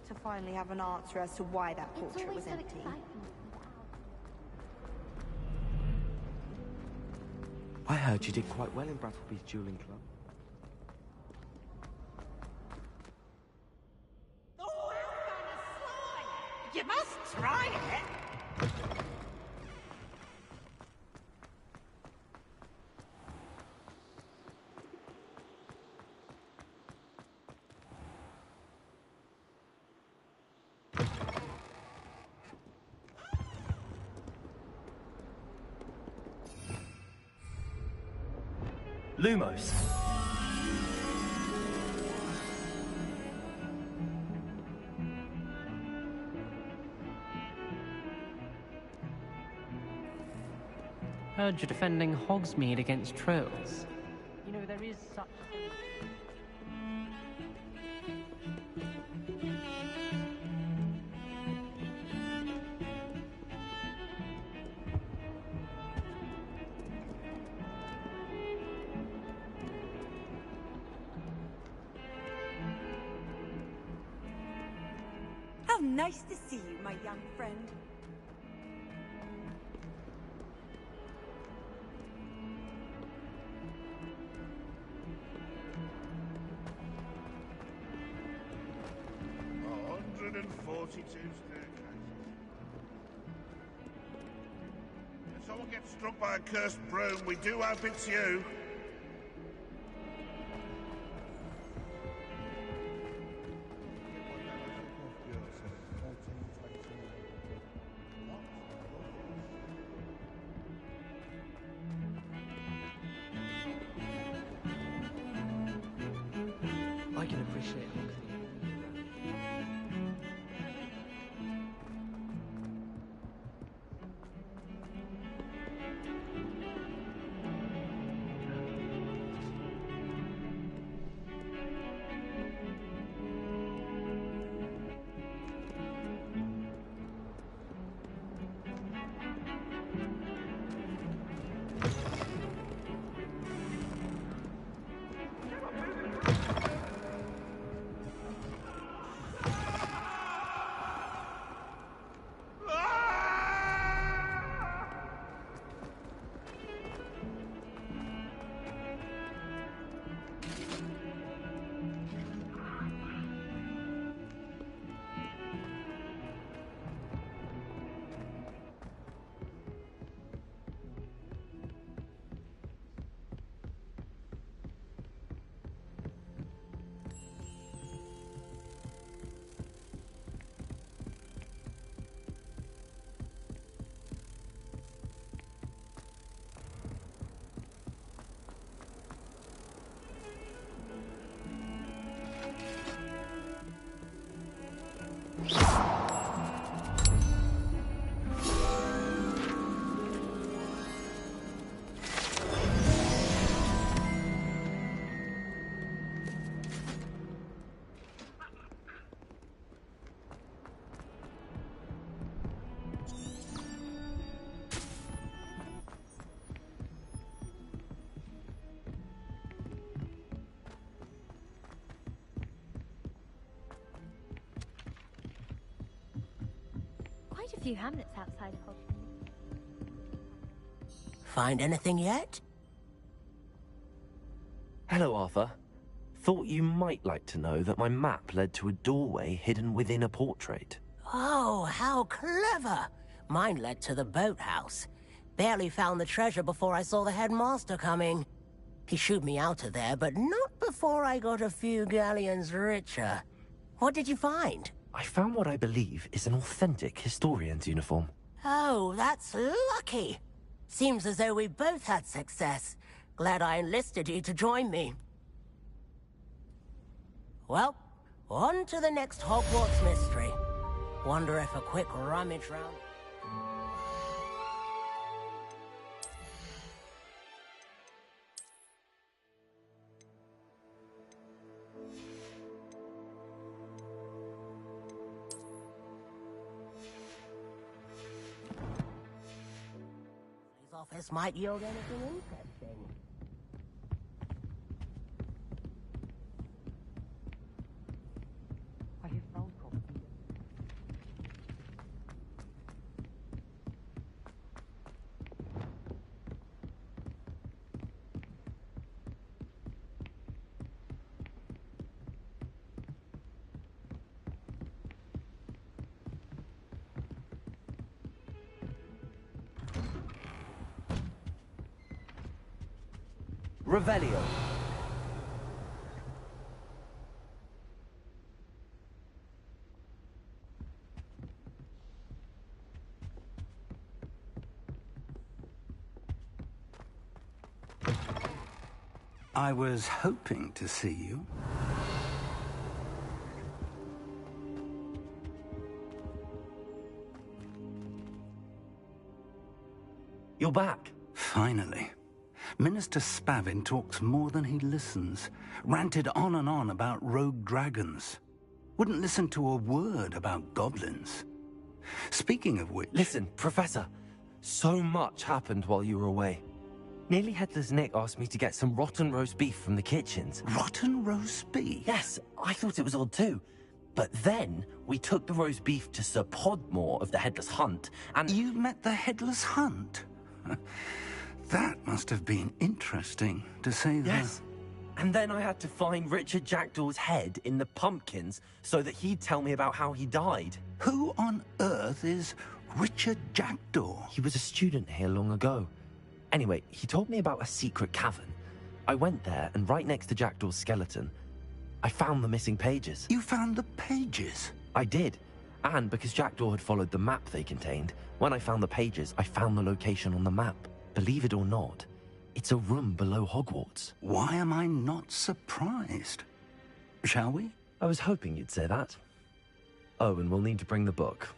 To finally have an answer as to why that portrait was empty. I heard you did quite well in Brattleby's dueling club. You must try it! Lumos. Heard you're defending Hogsmeade against trolls. You know, there is such a thing. How nice to see you, my young friend. If someone gets struck by a cursed broom, we do hope it's you. I can appreciate Hogsmeade. Quite a few hamlets outside of Hogwarts. Find anything yet? Hello, Arthur. Thought you might like to know that my map led to a doorway hidden within a portrait. Oh, how clever! Mine led to the boathouse. Barely found the treasure before I saw the headmaster coming. He shooed me out of there, but not before I got a few galleons richer. What did you find? I found what I believe is an authentic historian's uniform. Oh, that's lucky. Seems as though we both had success. Glad I enlisted you to join me. Well, on to the next Hogwarts mystery. Wonder if a quick rummage round... His office might yield anything interesting. Revelio. I was hoping to see you. You're back. Finally. Minister Spavin talks more than he listens. Ranted on and on about rogue dragons. Wouldn't listen to a word about goblins. Speaking of which... Listen, Professor. So much happened while you were away. Nearly Headless Nick asked me to get some rotten roast beef from the kitchens. Rotten roast beef? Yes, I thought it was odd too. But then we took the roast beef to Sir Podmore of the Headless Hunt, and... You met the Headless Hunt? That must have been interesting, to say the... Yes. And then I had to find Richard Jackdaw's head in the pumpkins so that he'd tell me about how he died. Who on earth is Richard Jackdaw? He was a student here long ago. Anyway, he told me about a secret cavern. I went there, and right next to Jackdaw's skeleton, I found the missing pages. You found the pages? I did. And because Jackdaw had followed the map they contained, when I found the pages, I found the location on the map. Believe it or not, it's a room below Hogwarts. Why am I not surprised? Shall we? I was hoping you'd say that. Oh, and we'll need to bring the book.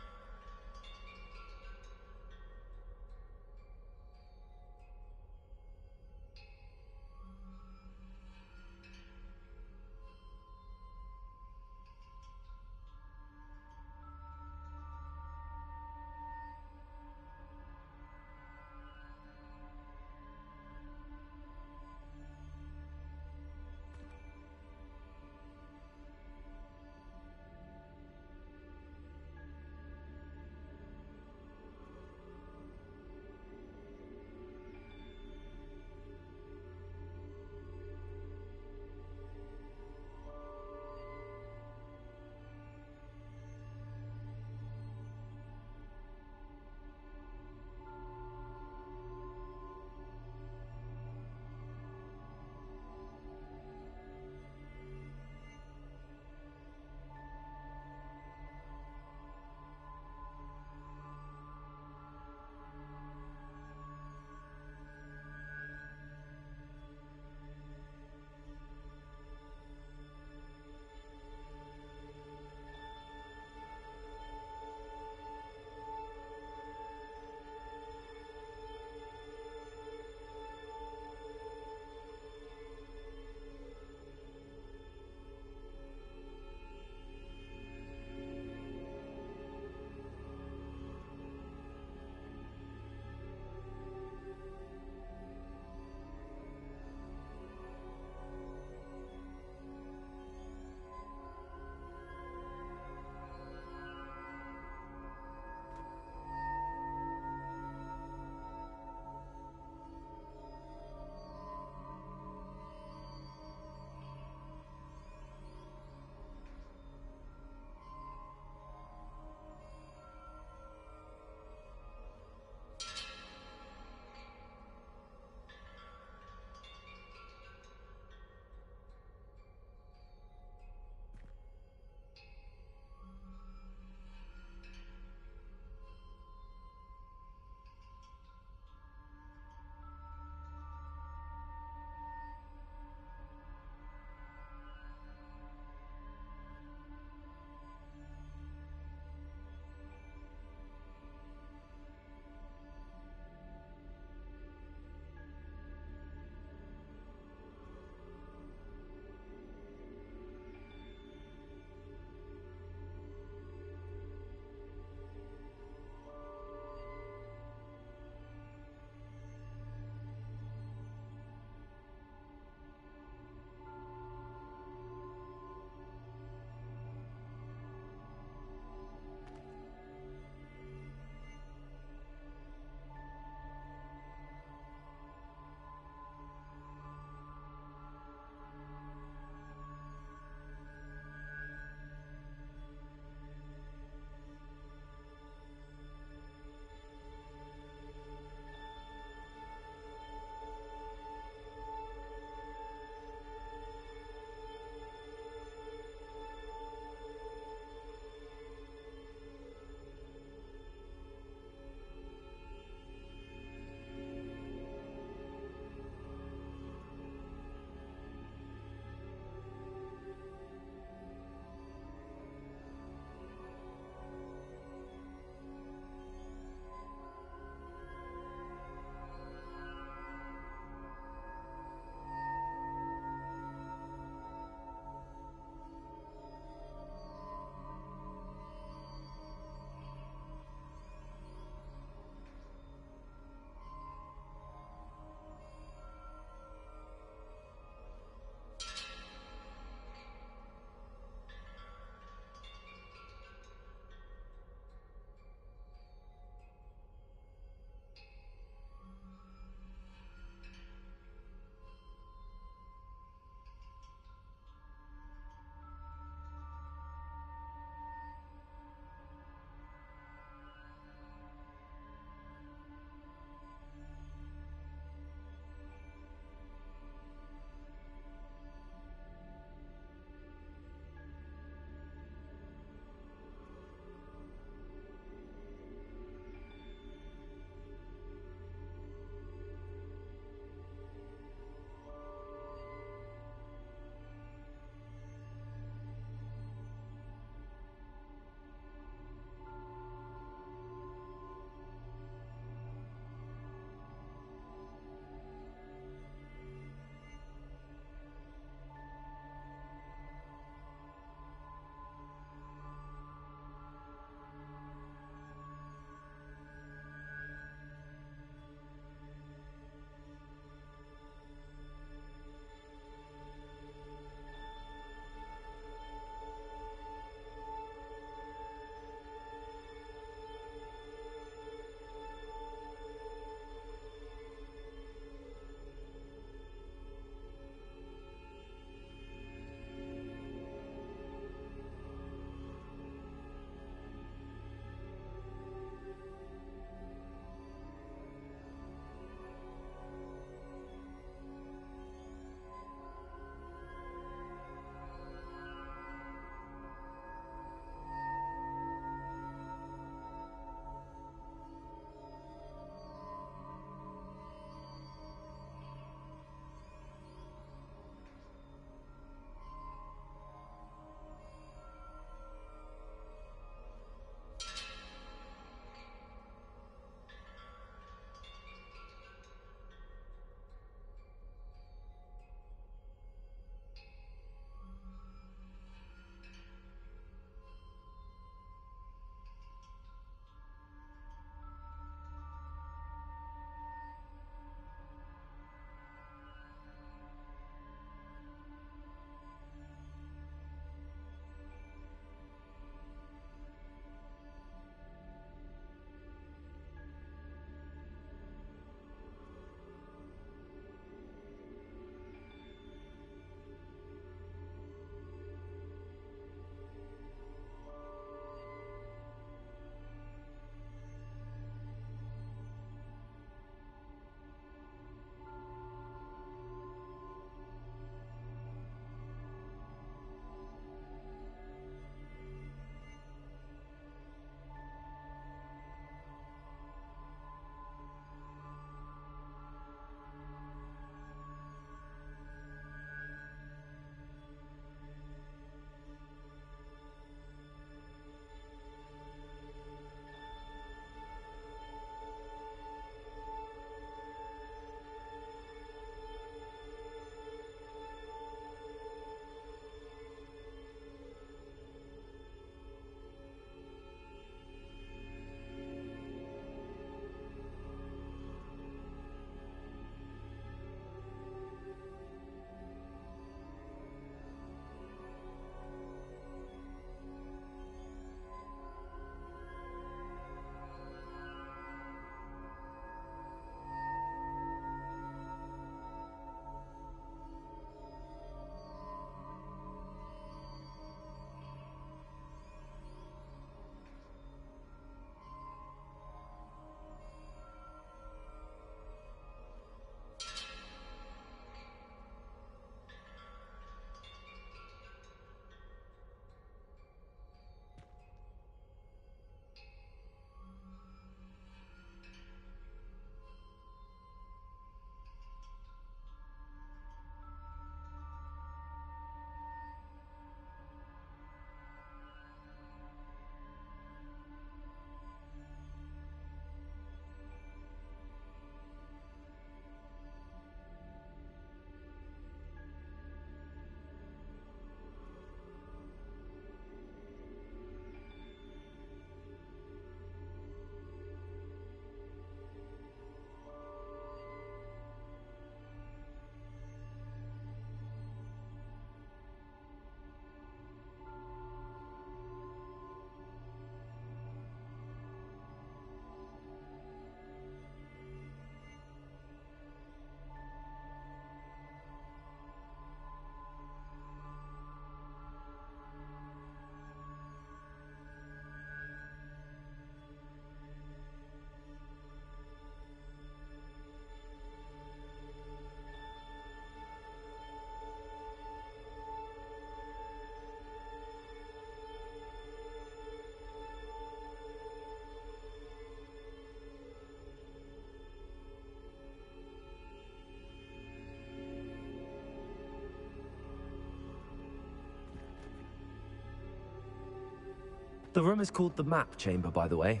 The room is called the Map Chamber, by the way.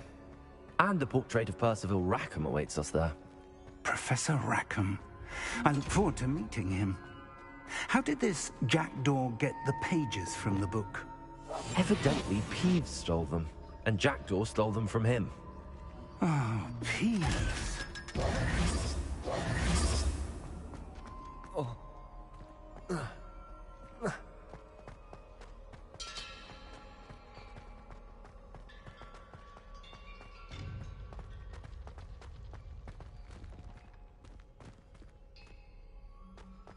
And a portrait of Percival Rackham awaits us there. Professor Rackham. I look forward to meeting him. How did this jackdaw get the pages from the book? Evidently, Peeves stole them, and Jackdaw stole them from him. Oh, Peeves. Oh.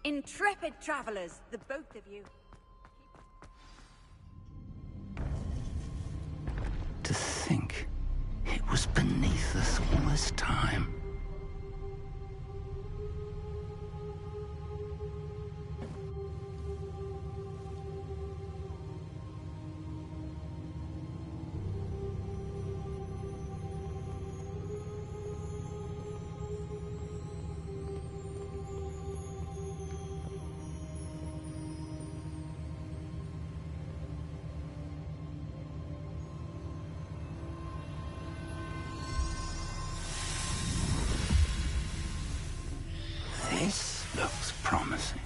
Intrepid travelers, the both of you. To think it was beneath us all this time. This looks promising.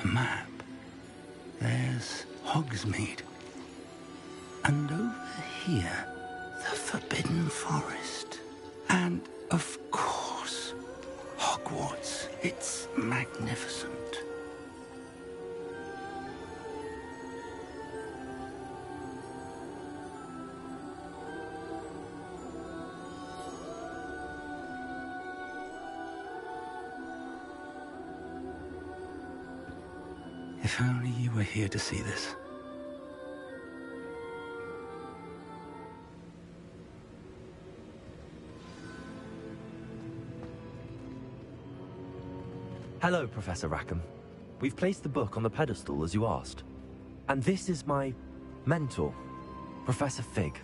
A map. There's Hogsmeade. And over here, the Forbidden Forest. And, of course, Hogwarts. It's magnificent. If only you were here to see this. Hello, Professor Rackham. We've placed the book on the pedestal as you asked. And this is my mentor, Professor Fig.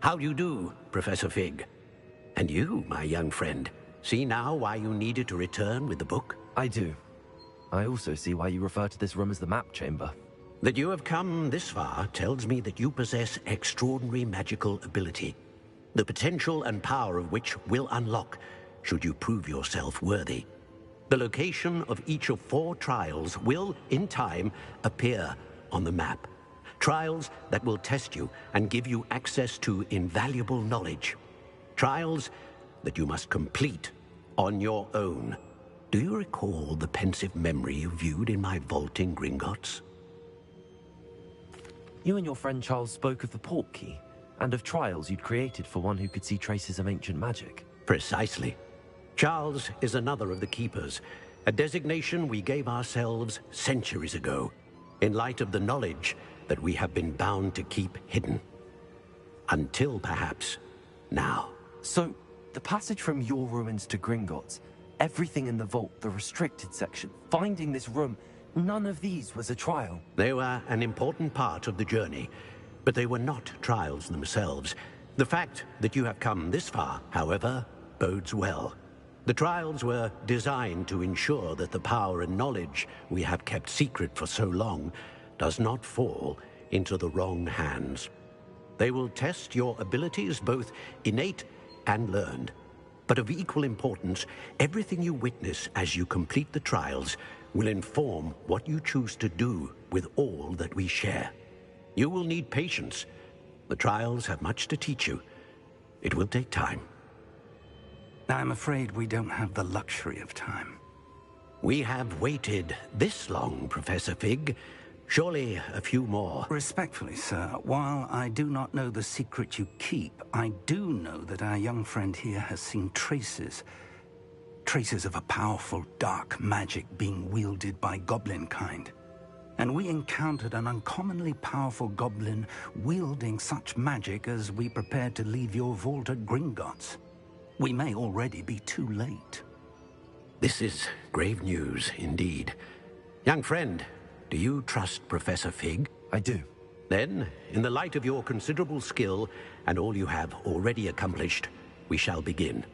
How do you do, Professor Fig? And you, my young friend, see now why you needed to return with the book? I do. I also see why you refer to this room as the Map Chamber. That you have come this far tells me that you possess extraordinary magical ability, the potential and power of which will unlock should you prove yourself worthy. The location of each of 4 trials will, in time, appear on the map. Trials that will test you and give you access to invaluable knowledge. Trials that you must complete on your own. Do you recall the pensive memory you viewed in my vault in Gringotts? You and your friend Charles spoke of the Portkey, and of trials you'd created for one who could see traces of ancient magic. Precisely. Charles is another of the Keepers, a designation we gave ourselves centuries ago, in light of the knowledge that we have been bound to keep hidden. Until, perhaps, now. So, the passage from your ruins to Gringotts, everything in the vault, the restricted section, finding this room, none of these was a trial. They were an important part of the journey, but they were not trials themselves. The fact that you have come this far, however, bodes well. The trials were designed to ensure that the power and knowledge we have kept secret for so long does not fall into the wrong hands. They will test your abilities, both innate and learned. But of equal importance, everything you witness as you complete the trials will inform what you choose to do with all that we share. You will need patience. The trials have much to teach you. It will take time. I'm afraid we don't have the luxury of time. We have waited this long, Professor Fig. Surely a few more. Respectfully, sir, while I do not know the secret you keep, I do know that our young friend here has seen traces of a powerful dark magic being wielded by goblin kind. and we encountered an uncommonly powerful goblin wielding such magic as we prepared to leave your vault at Gringotts. We may already be too late. This is grave news, indeed. Young friend, do you trust Professor Fig? I do. Then, in the light of your considerable skill and all you have already accomplished, we shall begin.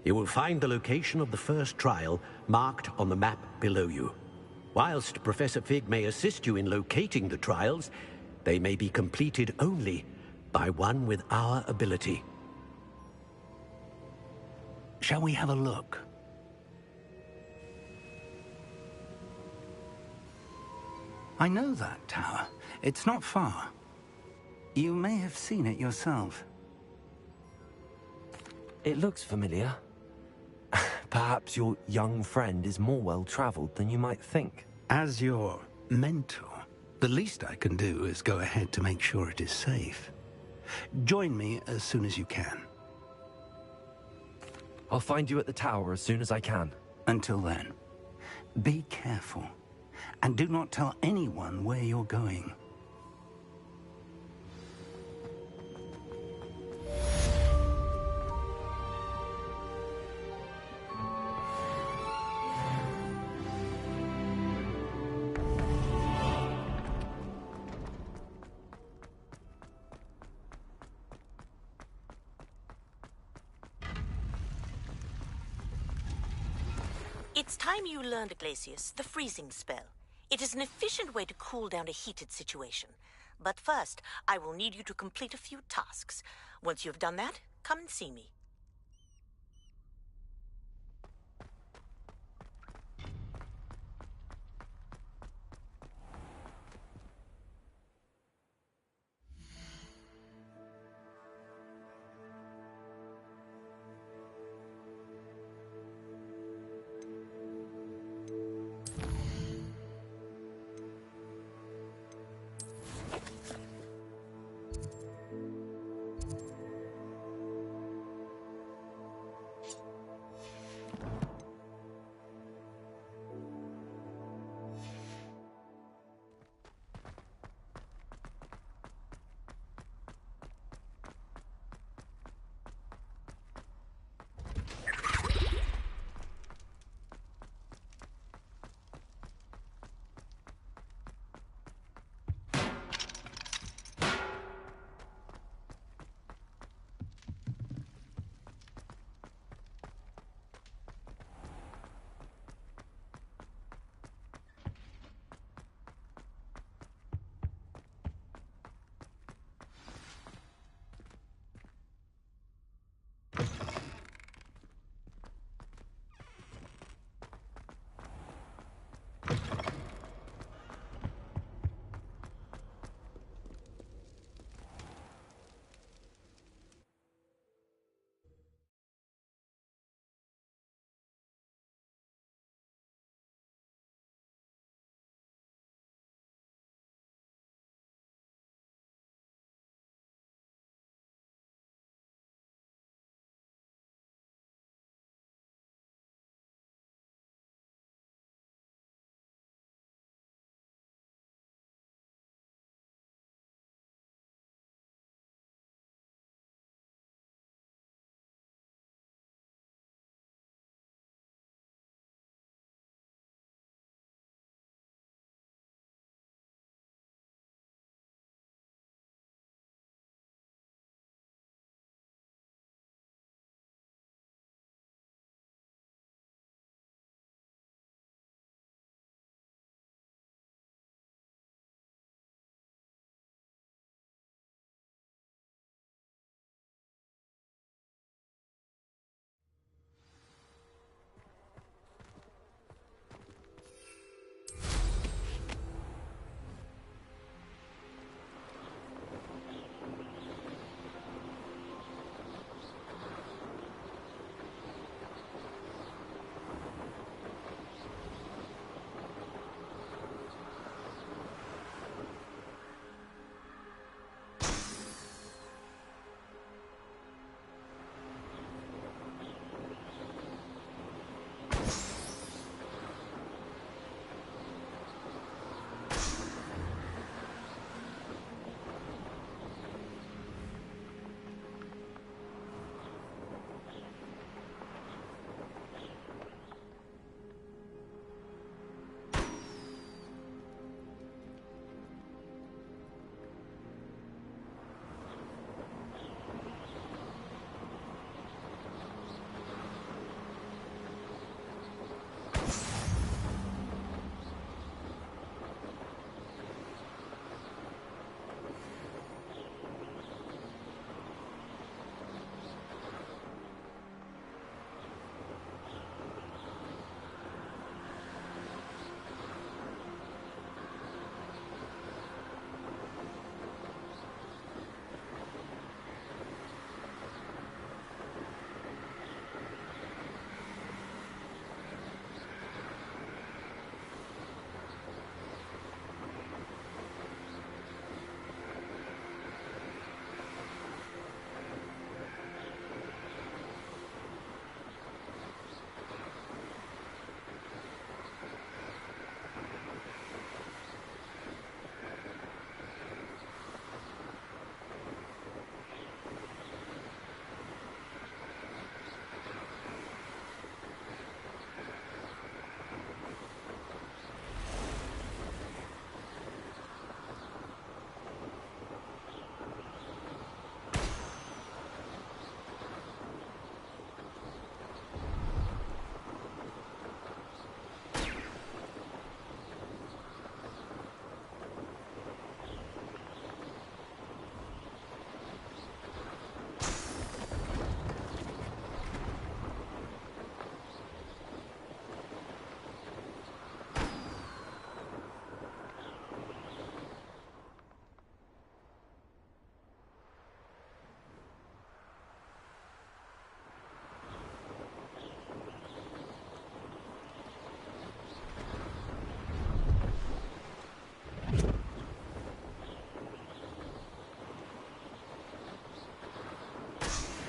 You will find the location of the first trial marked on the map below you. Whilst Professor Fig may assist you in locating the trials, they may be completed only by one with our ability. Shall we have a look? I know that tower. It's not far. You may have seen it yourself. It looks familiar. Perhaps your young friend is more well-traveled than you might think. As your mentor, the least I can do is go ahead to make sure it is safe. Join me as soon as you can. I'll find you at the tower as soon as I can. Until then, be careful, and do not tell anyone where you're going. It's time you learned, Glacius, the freezing spell. It is an efficient way to cool down a heated situation. But first, I will need you to complete a few tasks. Once you've done that, come and see me.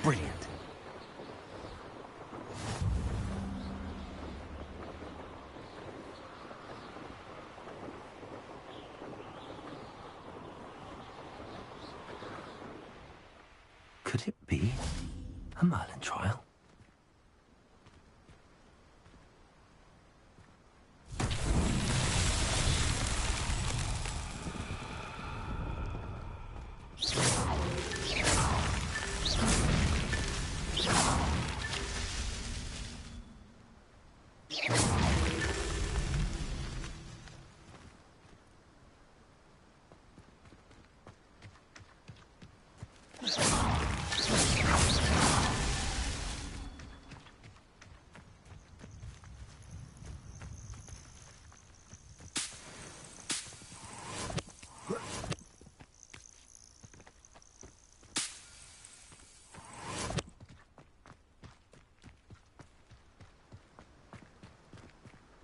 Brilliant. Could it be a Merlin trial?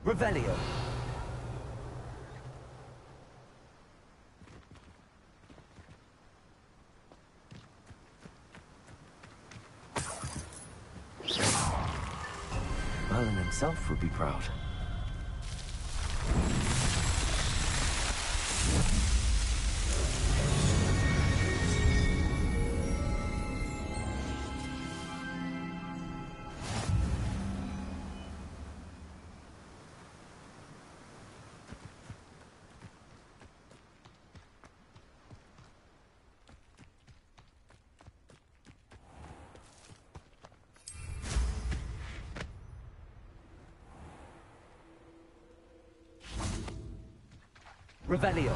Revelio. Merlin himself would be proud. Revelio.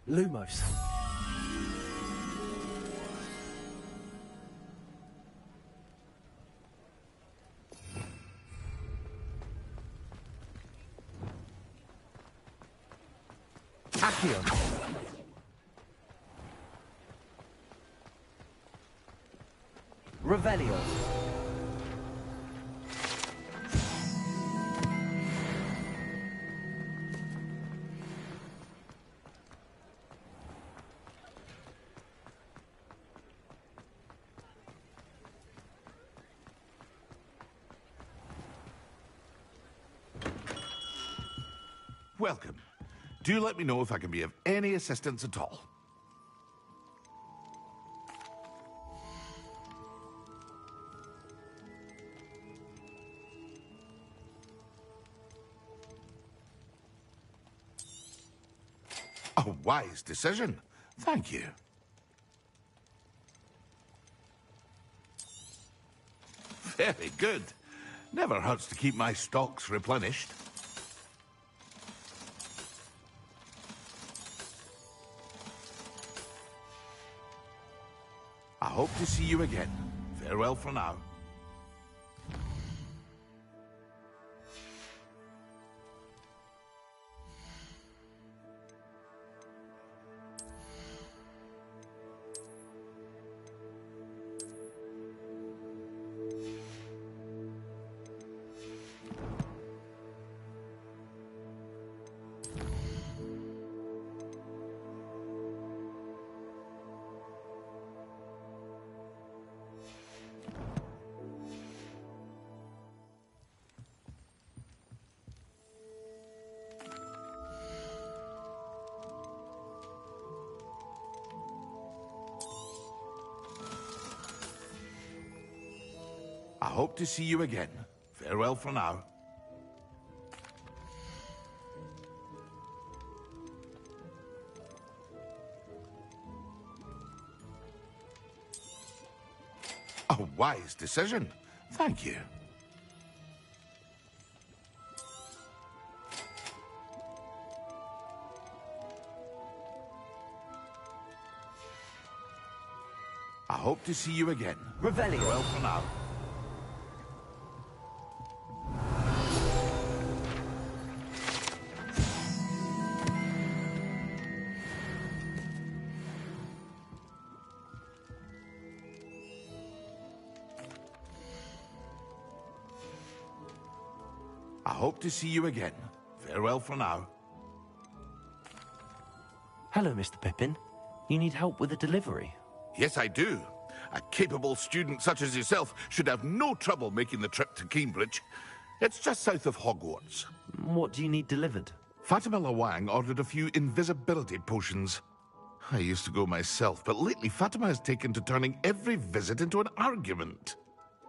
Lumos. Accio. Revelio. Welcome. Do let me know if I can be of any assistance at all. A wise decision. Thank you. Very good. Never hurts to keep my stocks replenished. I hope to see you again. Farewell for now. I hope to see you again. Farewell for now. A wise decision. Thank you. I hope to see you again. Revelio. Farewell for now. I hope to see you again. Farewell for now. Hello, Mr. Pippin. You need help with a delivery? Yes, I do. A capable student such as yourself should have no trouble making the trip to Cambridge. It's just south of Hogwarts. What do you need delivered? Fatima Lawang ordered a few invisibility potions. I used to go myself, but lately Fatima has taken to turning every visit into an argument.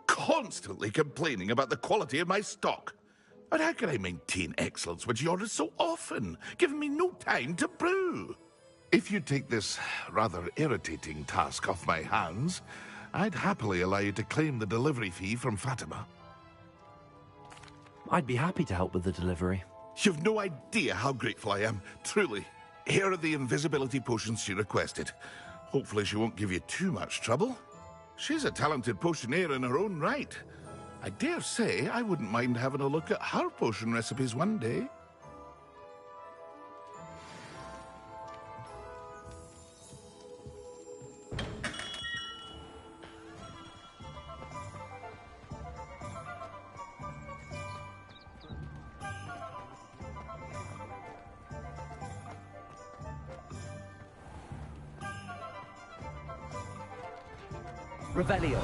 Constantly complaining about the quality of my stock. But how can I maintain excellence when she orders so often, giving me no time to brew? If you take this rather irritating task off my hands, I'd happily allow you to claim the delivery fee from Fatima. I'd be happy to help with the delivery. You've no idea how grateful I am, truly. Here are the invisibility potions she requested. Hopefully she won't give you too much trouble. She's a talented potioneer in her own right. I dare say I wouldn't mind having a look at her potion recipes one day. Revelio.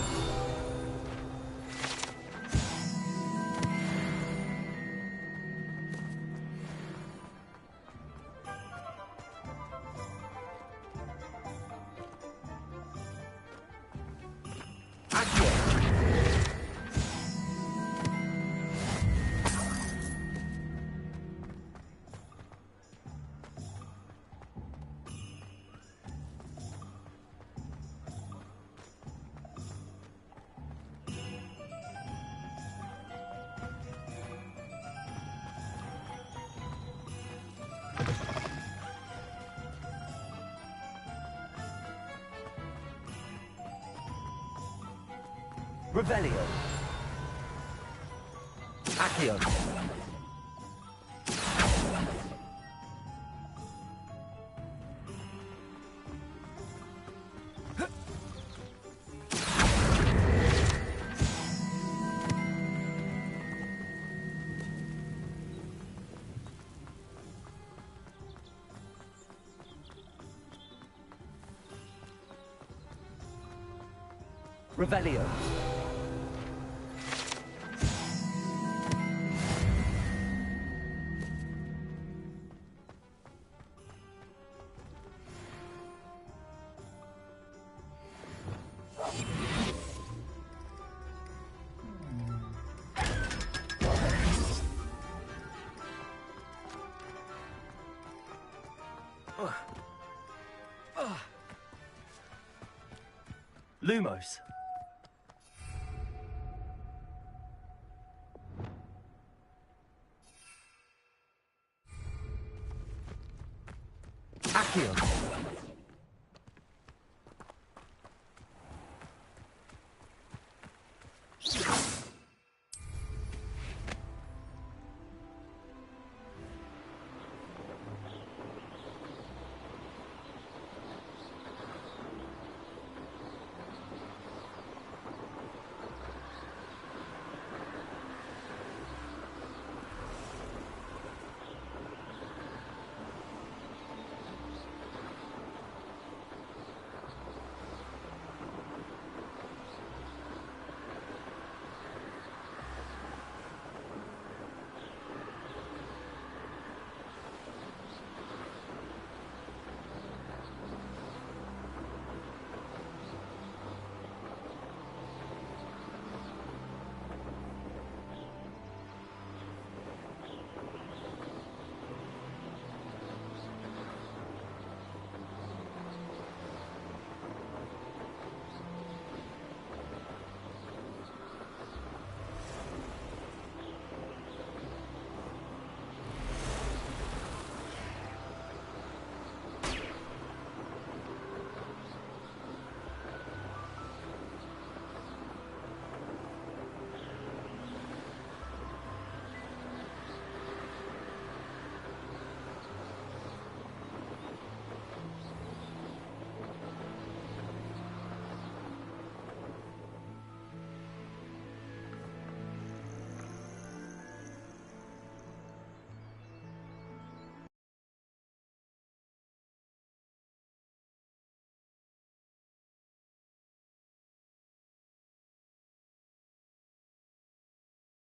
Revelio. Accio. Revelio. Lumos. Accio.